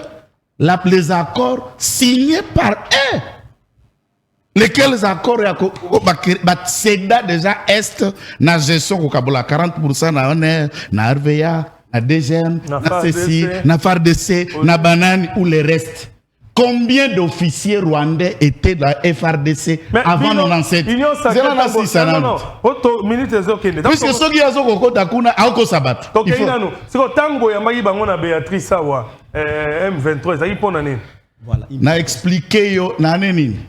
les accords signés par eux. Lesquels accords c'est déjà est na gestion au Kabola 40% na ONR, na RVA, na DGM, na CECI, na FARDC, na Banane ou les restes. Combien d'officiers rwandais étaient dans la FRDC avant 97? Puisque ceux qui ont été Dakuna, Aoko Sabat.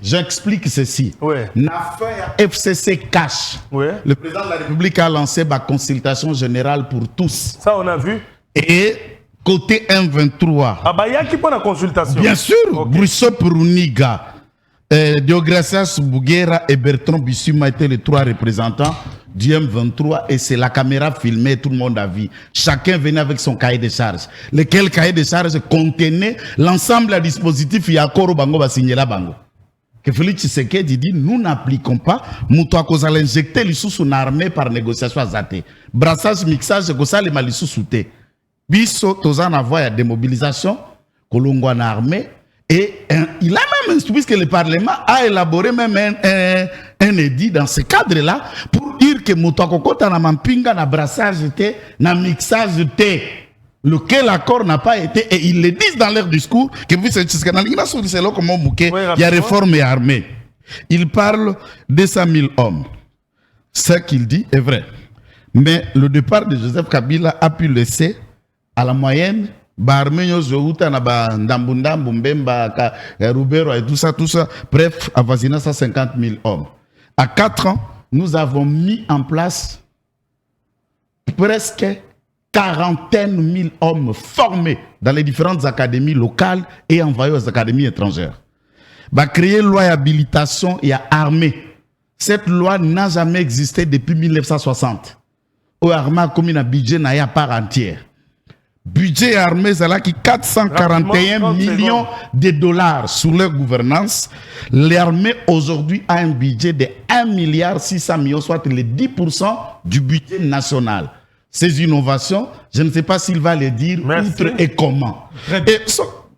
J'explique ceci. L'affaire FCC Cash. Le président de la République a lancé ma consultation générale pour tous. Ça, on a vu. Et côté M23. Ah bah il y a qui prend la consultation. Bien sûr, okay. Brusso Pruniga, Deogracias Bouguera et Bertrand Bissuma étaient les 3 représentants du M23 et c'est la caméra filmée, tout le monde a vu. Chacun venait avec son cahier de charges. Lequel cahier de charges contenait l'ensemble des dispositifs Yakoro Bango va signer la Bango. Que Félix Tshisekedi dit nous n'appliquons pas, Moutouako a injecté les sous son armée par négociation azate. Brassage, mixage, Gossa les malisous souté. Biso, Tozan a voie à démobilisation, Kolongo en armée, et il a même, puisque le Parlement a élaboré même un édit dans ce cadre-là, pour dire que Moutouakokota na mampinga na brassage té, na mixage té, lequel accord n'a pas été, et ils le disent dans leur discours, que vous savez, il y a réforme et armée. Il parle de 100 000 hommes. Ce qu'il dit est vrai. Mais le départ de Joseph Kabila a pu laisser à la moyenne Barmenyo Zohuta na ba Ndambundambu Mbemba Rubero et tout ça, bref, avoisinant 150 000 hommes. À 4 ans, nous avons mis en place presque 40 000 hommes formés dans les différentes académies locales et envoyés aux académies étrangères. Bah, créer loi d'habilitation et armée. Cette loi n'a jamais existé depuis 1960. Au armée a commis un budget à part entière. Budget armé, c'est là qui 441 millions de dollars sous leur gouvernance. L'armée aujourd'hui a un budget de 1,6 milliard, soit les 10% du budget national. Ces innovations, je ne sais pas s'il va les dire outre et comment. Et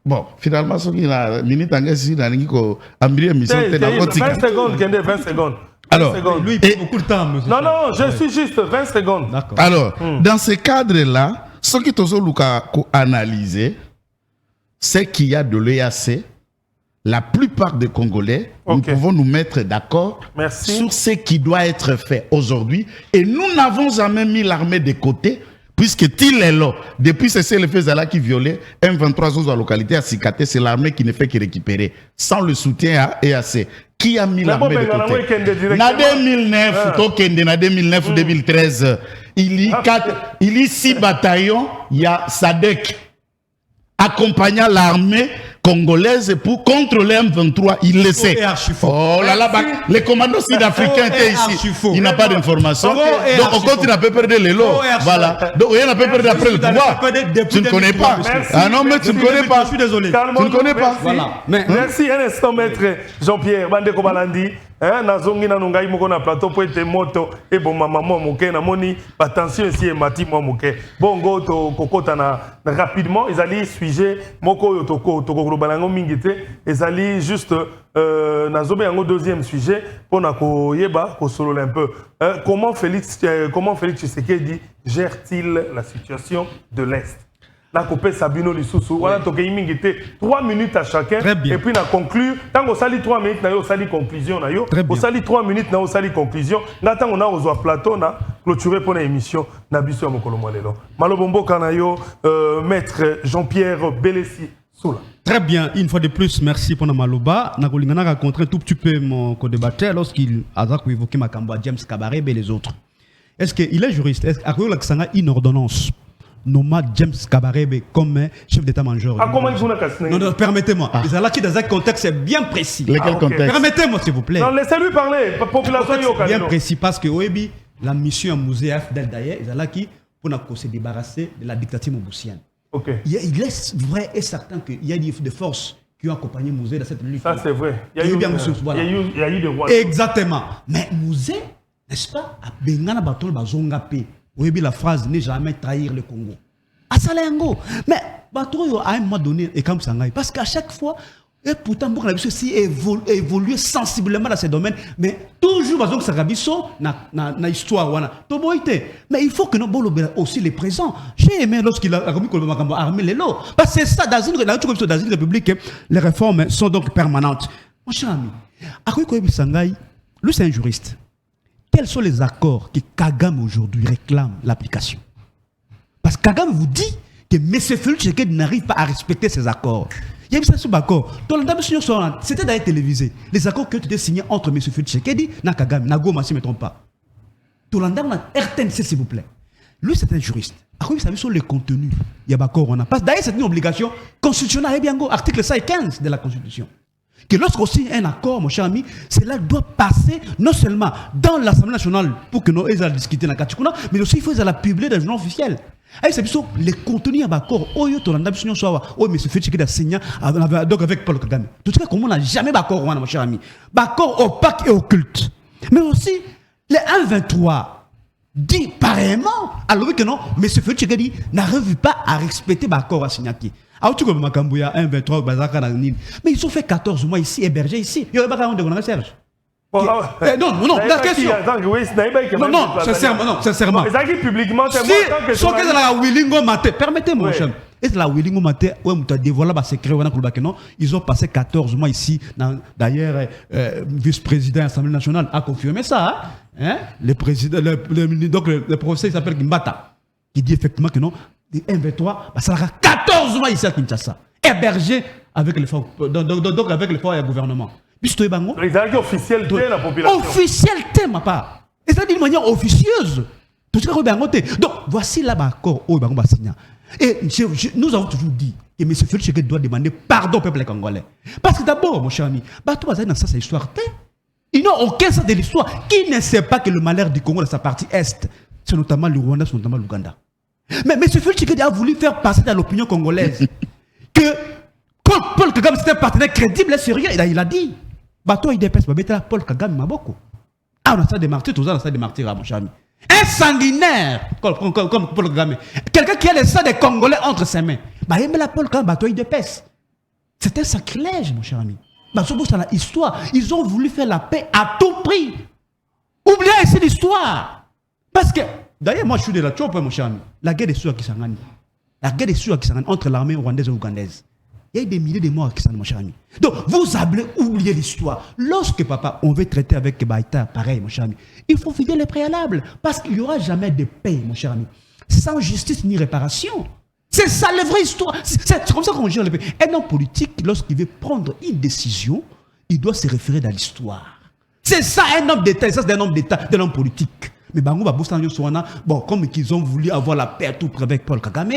bon, finalement, ce qui a minute en ici, dans l'ambition, 20 secondes, 20 secondes. Alors, lui, il prend beaucoup de temps, monsieur. Non, non, je suis juste 20 secondes. Alors, dans ce cadre-là, ce qui est analysé, c'est qu'il y a de l'EAC. La plupart des Congolais, nous pouvons nous mettre d'accord sur ce qui doit être fait aujourd'hui. Et nous n'avons jamais mis l'armée de côté, puisque Til est là. Depuis c'est le fait qui violait M23 dans la localité à Sikaté, c'est l'armée qui ne fait que récupérer. Sans le soutien à EAC. Qui a mis l'armée de côté? En 2009-2013, il y a 6 bataillons, il y a SADC accompagnant l'armée congolaise pour contrôler M23. Il le sait. Oh là là, les commandos sud-africains étaient ici. Il n'a pas d'informations. Donc on continue à peu perdre les lots. Voilà. Donc il y a un peu perdre après le pouvoir. Tu ne connais pas. Ah non, mais tu ne connais pas. Je suis désolé. Tu ne connais pas. Merci un instant, maître Jean-Pierre Bandeko Balandi. Nazongi na nungai moko na plateau pour être moto et bon maman moké na moni attention ici et mati mo moké bongo to kokota na rapidement ils allaient sujet moko yo toko balango mingite ils allaient juste nazobe yango deuxième sujet pour na ko yeba ko solo un peu comment Félix Tshisekedi gère-t-il la situation de l'Est? La copie Sabino Lissoussou, on a toqué 3 minutes à chacun. Et puis on a conclu. Tant qu'on sali 3 minutes, on a sali conclusion. On sali 3 minutes, on a sali conclusion. Tant on a au plateau, on a clôturé pour l'émission. Nabiso Mokolomoalelo. Malobombo Kanayo, maître Jean-Pierre Belessi Soula. Très bien, une fois de plus, merci pour Maloba. On a rencontré un tout petit peu mon co-débatteur lorsqu'il a évoqué Makambo, James Kabarebe et les autres. Est-ce qu'il est juriste? Est-ce qu'il y a une ordonnance nomade James Kabarebe comme chef d'état-major? Comment il faut la non, permettez-moi. Là qui dans un contexte c'est bien précis. Lequel contexte? Permettez-moi s'il vous plaît. Non, laissez-lui parler. Population bien précis parce que Oebi, la mission à Musée AFDL d'ailleurs, ils là qui pour se débarrasser de la dictature moboussienne. Il est vrai et certain qu'il y a des forces qui ont accompagné Musée dans cette lutte. Ça c'est vrai. Il y a eu des rois. Exactement. Mais Musée, n'est-ce pas, a bengana batol bazongape. Oui, la phrase n'est jamais trahir le Congo. À Salengo. Mais, à un moment donné, et comme ça, parce qu'à chaque fois, et pourtant, beaucoup de choses évolué sensiblement dans ces domaines, mais toujours, ça na histoire. Mais il faut que nous aussi les présents. J'ai aimé lorsqu'il a remis armé les lots. Parce que c'est ça, dans une république, les réformes sont donc permanentes. Mon cher ami, Akoui Sangai, lui, c'est un juriste. Quels sont les accords que Kagame aujourd'hui réclame l'application? Parce que Kagame vous dit que M. Félix Tshisekedi n'arrive pas à respecter ces accords. Il y a eu ça sur l'accord. C'était d'ailleurs télévisé. Les accords qui ont été signés entre M. Félix Tshisekedi et Kagame, Nagoma, si je ne me trompe pas. Tolanda, on a RTNC, s'il vous plaît. Lui, c'est un juriste. Après, vous savez sur les contenus. Il y a des accords, on a. Parce que d'ailleurs, c'est une obligation constitutionnelle. Article 115 de la Constitution. Que lorsqu'on signe un accord, mon cher ami, cela doit passer non seulement dans l'Assemblée nationale pour que nous ayons discuter dans la Kachikuna, mais aussi il faut la publier dans le journal officiel. Et c'est plutôt les contenus de l'accord. Oh, yo, tu as l'ambition soit, oh, mais ce fait qu'il a signé donc avec Paul Kagame. Tout cas, comme on n'a jamais d'accord, mon cher ami. Accord opaque et occulte. Mais aussi, les 1-23 dit pareillement, alors que non, mais ce fait qu'il n'arrive pas à respecter l'accord à signer. Alors, tu comme Makambouya, 1-23, Bazaka, mais ils ont fait 14 mois ici, hébergés ici. Il n'y a pas de Serge. Non, la question. Non, sincèrement. publiquement, si, ce que la Willingo Maté, permettez-moi, Et c'est la Willing au matin, où on a dévoilé le secret, ils ont passé 14 mois ici. D'ailleurs, vice-président de l'Assemblée nationale a confirmé ça. Hein? Le président, donc le professeur il s'appelle Gimbata, qui dit effectivement que non, les M23, ça sera 14 mois ici à Kinshasa, hébergé avec les forces, donc avec les forces et le gouvernement. Puisque les officiels de la population. Officialité, ma part. Et ça dit d'une manière officieuse. Donc voici là l'accord où il va signer. Et nous avons toujours dit que M. Félix Tshisekedi doit demander pardon au peuple congolais. Parce que d'abord, mon cher ami, tout ça, c'est l'histoire. Ils n'ont aucun sens de l'histoire. Qui ne sait pas que le malheur du Congo, de sa partie est, c'est notamment le Rwanda, c'est notamment l'Ouganda. Mais M. Félix Tshisekedi a voulu faire passer dans l'opinion congolaise que Paul Kagame c'était un partenaire crédible et sérieux. Il a dit, il dépêche Paul Kagame Maboko. Ah, on a ça des martyrs, tout ça, on a ça des martyrs, mon cher ami. Un sanguinaire, comme Paul Kagame. Quelqu'un qui a le sang des Congolais entre ses mains. Il met la Paul Kagame, il dépêche. C'est un sacrilège, mon cher ami. C'est l'histoire. Ils ont voulu faire la paix à tout prix. Oubliez ici l'histoire. Parce que, d'ailleurs, moi je suis de la Tchoupe, mon cher ami. La guerre des Souds qui s'engage. La guerre des Souds qui s'engage entre l'armée rwandaise et ougandaise. Il y a eu des milliers de morts qui sont, mon cher ami. Donc, vous avez oublié l'histoire. Lorsque, papa, on veut traiter avec Baïta, pareil, mon cher ami, il faut finir les préalables. Parce qu'il n'y aura jamais de paix, mon cher ami. Sans justice ni réparation. C'est ça, la vraie histoire. C'est comme ça qu'on gère le pays. Un homme politique, lorsqu'il veut prendre une décision, il doit se référer dans l'histoire. C'est ça, un homme d'État. Et ça, c'est un homme d'État, d'un homme politique. Mais bon, comme ils ont voulu avoir la paix à tout près avec Paul Kagame,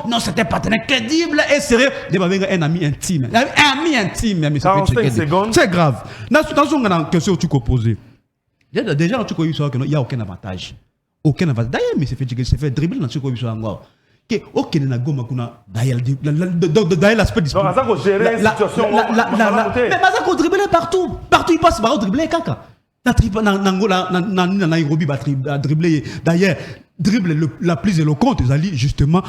non, c'était un partenaire crédible et sérieux. Un ami intime. Un ami intime, M. Tshisekedi. C'est grave. Dans une question que tu peux poser, déjà, tu peux dire qu'il n'y a aucun avantage. Aucun avantage. D'ailleurs, M. Tshisekedi s'est fait dribbler dans ce que tu peux encore. D'ailleurs, l'aspect du sport. Donc, ça, faut gérer la situation. Mais ça, faut dribbler partout. Partout, il passe par dribbler caca. Nairobi a dribblé, d'ailleurs, dribble la plus éloquente, justement,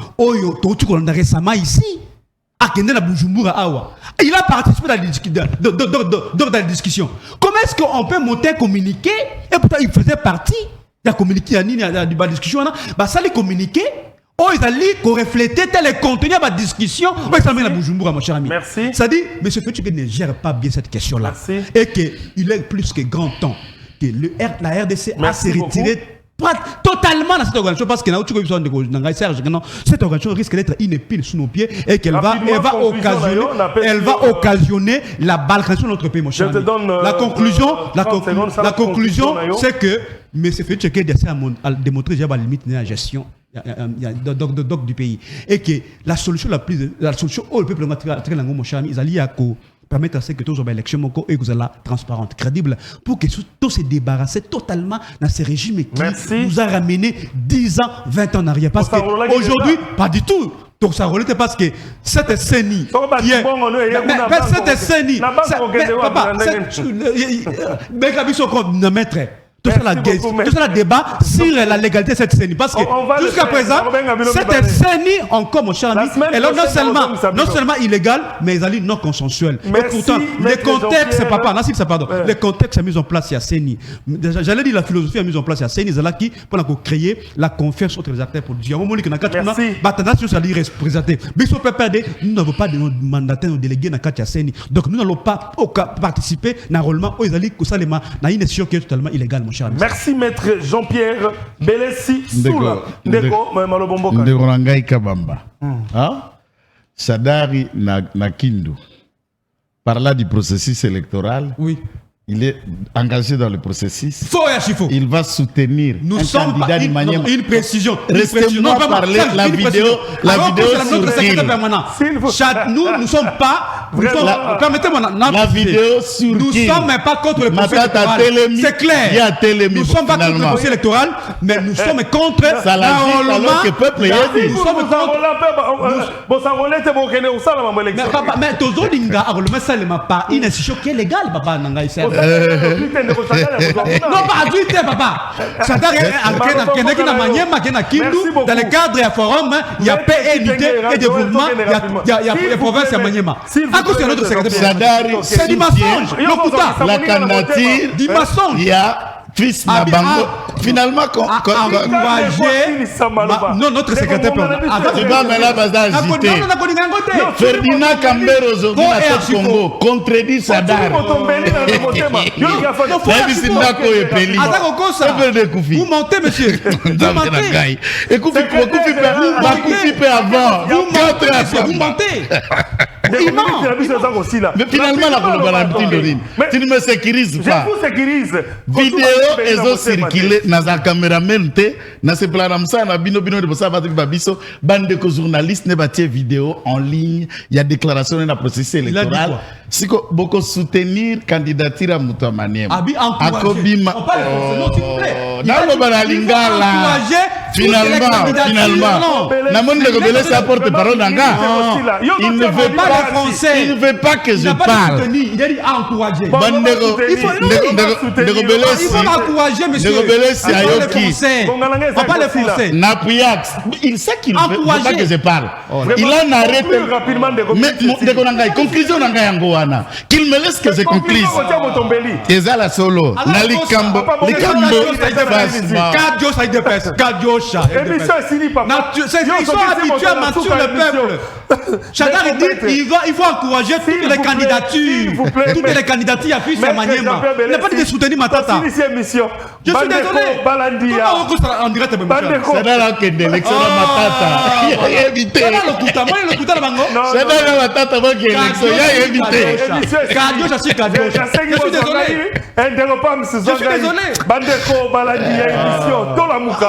récemment ici, à Kenya, Bujumbura, Awa. Il a participé dans la discussion. Comment est-ce qu'on peut monter un communiqué, et pourtant il faisait partie de la communiqué, de la discussion, ça les communiqué. Oh, ils allaient refléter tel contenu de la discussion. Mon cher ami. Merci. Ça dit, M. Félix ne gère pas bien cette question-là. Merci. Et qu'il est plus que grand temps que la RDC a se retiré totalement dans cette organisation parce que cette organisation risque d'être une épine sous nos pieds et qu'elle va occasionner la balkanisation de notre pays, mon cher ami. La conclusion, c'est que M. Félix a démontré la limite de la gestion du pays et que la solution où le peuple mon cher ami, ils allaient permettre à ce que tous les élections et que la transparente, crédible, pour que tout se débarrasser totalement dans ce régime qui nous a ramené 10 ans, 20 ans en arrière. Parce qu'aujourd'hui, pas du tout. Donc ça relève parce que cette CENI qui est... Mais cette CENI... Papa, tout ça le débat sur la légalité de cette CENI. Parce que jusqu'à présent, cette CENI, encore mon cher ami, elle est non seulement illégale, mais elle est non consensuelle. Et pourtant, le contexte est mis en place, il y a CENI. J'allais dire la philosophie est mise en place, il y a CENI, c'est qui pour créer la confiance entre les acteurs politiques. Nous n'avons pas de mandataires, de délégués dans le CENI. Donc nous n'allons pas participer dans le rôlement où ils allaient dans une nation qui est totalement illégale. Merci maître Jean-Pierre Belessi Soula. Ndeko Rangai Kabamba. Sadari na Kindu. Par là du processus électoral. Oui. Il est engagé dans le processus. Il va soutenir nous un candidat du Maniema. Une précision. Restez-moi parler la vidéo sur Gil. Nous ne sommes pas... Permettez-moi... La vidéo sur Nous ne sommes pas contre le processus électoral. C'est clair. Nous ne sommes pas contre le processus électoral, mais nous sommes contre l'enrôlement. Nous sommes contre... Mais Tozolinga, enrôlement, ça ne m'a pas une institution qui est légale, papa. Non, pas à Twitter, papa. Dans le cadre du forum, il y a paix, unité et développement. Il y a province à Maniema. À cause de notre secrétaire. C'est du mensonge. La candidature. Du mensonge. Il y a fils na bango finalement non notre secrétaire Ferdinand Kambero aujourd'hui na tête Congo contredit Sadar vous mentez monsieur vous mentez avant vous mentez mais finalement tu ne me sécurises pas je vous sécurise vidéo ezo circuler na za cameraman te na se planamsa na bino de bossa ba biso bande ko journaliste ne batie vidéo en ligne il y a déclaration na processus électoral siko boko soutenir candidature à Mutamaniema akobima on parle non s'il vous plaît dans le balingala finalement na monde de Belé sa porte parole d'anga il ne veut pas que je parle il a dit encourager il faut encourager monsieur on parle français Napuyax il sait qu'il ne veut pas que je parle il a arrêté mais conclusion d'anga yango wana qu'il me laisse que je conclue eza la solo na likambo Kadio ça de pèse Kadio chat c'est l'histoire habituelle à mentir le peuple chacun dit il faut encourager toutes les candidatures toutes les candidatures à Fils Maniema il n'a pas dit de soutenir Matata je suis désolé comment on dirait c'est dans la élection Matata évité c'est dans le kuta la bango c'est dans la Matata moi qui élection il y a évité Kadio ça c'est Kadio je suis désolé bandeko balandi ya émission tolamuka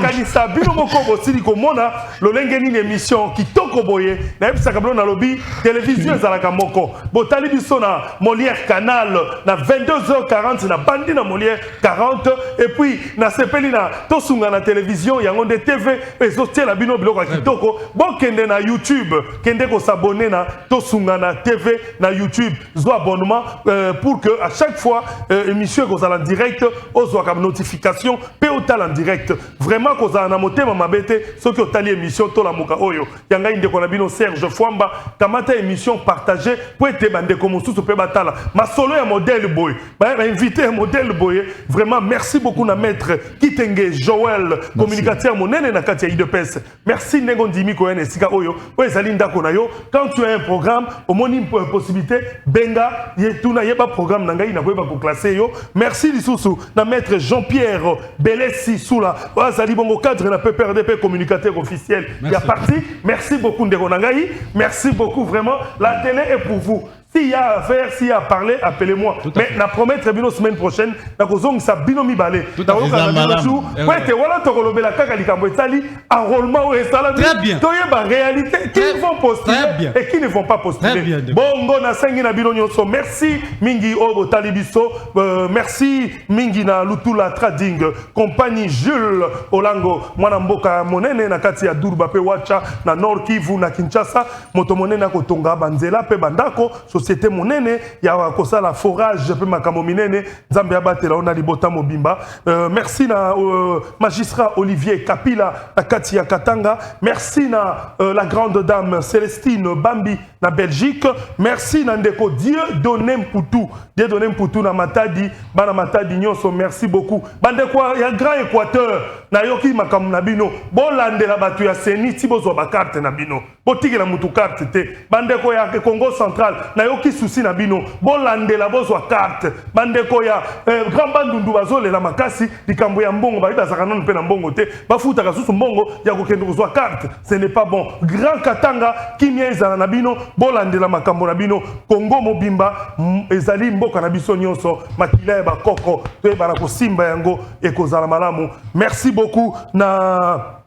nakanisa bino moko bosili komona lolenge nini émission kitoko boye nayebisaka bino na lobi télévision ezalaka moko botali biso na Molière Canal na 22h40 na bandi na Molière 40 et puis na sepeli na tosunga na télévision yango nde TV ezotiela bino biloko ya kitoko bokende na YouTube kende ko s'abonner na tosunga na TV na YouTube zo abonnement pour que à chaque fois émission kozala en direct ozwaka notification pe otala en direct vraiment kozala na motema mabete soki otali émission tolamuka oyo yanga ndeko na bino Serge Fwamba kamata émission partagée pour ete bandeko mosusu pe batala masolo ya modèle boy ba invité modèle boy vraiment merci beaucoup na maître Kitenge Joël communicateur monene na kati ya IDPS merci ndengo ndimi ko ene sika oyo po ezali ndako na yo quand tu as un programme au moni possibilité benga yetuna yeba programme na ngai na ko ba classer yo merci lisusu na maître Jean-Pierre Belessi Soula azali bongo cadre na PPRDP communicateur officiel il y a parti merci beaucoup ndeko na ngai merci beaucoup vraiment la télé est pour vous. S'il y a à faire, s'il y a à parler, appelez-moi. Mais la promettre bino semaine prochaine, na kozong sa bino mi balé. Tout à fait. Ouais, te voilà to kolobe la kaka likambo etali enrôlement au restaurant. Très bien. Toye ba réalité qui vont postuler et qui ne vont pas postuler. Bongo na sengi na bino nyonso. Merci mingi obo talibiso. Merci mingi na Lutula Trading compagnie Jules Olango mwana mboka monene na kati ya Durba pe Wacha na Nord Kivu na Kinshasa moto monene ko tonga banzela pe bandako société monene ya kosala forage pe makambo minene nzambe abatela ona libota mobimba merci na magistrat Olivier Kapila na kati ya Katanga merci na la grande dame Célestine Bambi na Belgique merci na ndeko Dieudonné Mputu na Matadi bana Matadi nyonso merci beaucoup bandeko ya Grand Équateur na yoki makambo na bino bolandela batu ya seni ti bozo ba carte na bino botikela mutu carte te bandeko ya Congo central na yoki souci na bino bolandela bozwa carte bandeko ya Grand Bandundu bazolela makasi likambo ya mbongo ba bazaka nanu pe na mbongo te bafuta ka susu mbongo ya kokende kozwa carte ce n'est pas bon Grand Katanga kimia ezala na bino bolandela makambo na bino Congo mobimba ezali mboka na biso nyonso makila ya bakoko to bana kosimba yango ekozala malamu merci beaucoup na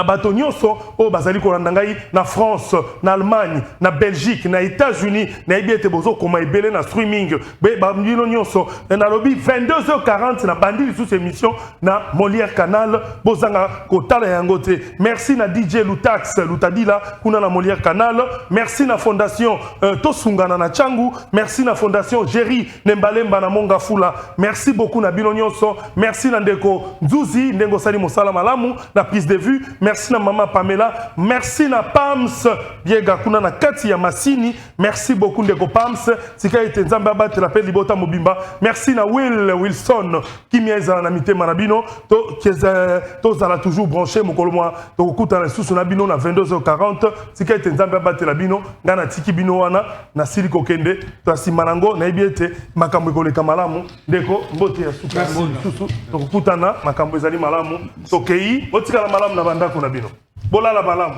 bato nyonso o bazali kolanda ngai na France na Allemagne na Belgique na États-Unis na ebiete bozo koma ebele na streaming be ba mbino nyonso na lobi 22h40 na bandi lisusu émission na Molière Canal bozanga kotala yango te merci na DJ Lutax Lutadila kuna na Molière Canal merci na fondation Tosungana na Changu merci na fondation Jerry Nembalemba na Mongafula merci beaucoup na bino nyonso merci na ndeko Nzuzi ndengo sali mosala malamu na prise de vue merci na Maman Pamela, merci na Pams, Biega kuna na kati ya Masini, merci beaucoup ndeko Pams, sika ete nzambe abate la pe libota mobimba, merci na Wilson, kimia ezala na mitema na bino, to zala toujours branché mokolo mwa, to kuta na susu na bino na 22h40, sika ete nzambe abate la bino, ngana tiki bino wana, na siliko kende, to asimanango, na ibiete, makambo ekoleka malamu, ndeko, mbote ya suka, susu, to kuta na makambo ezali malamu, to kei, otika la malamu na bandako na bino, bola la malamu.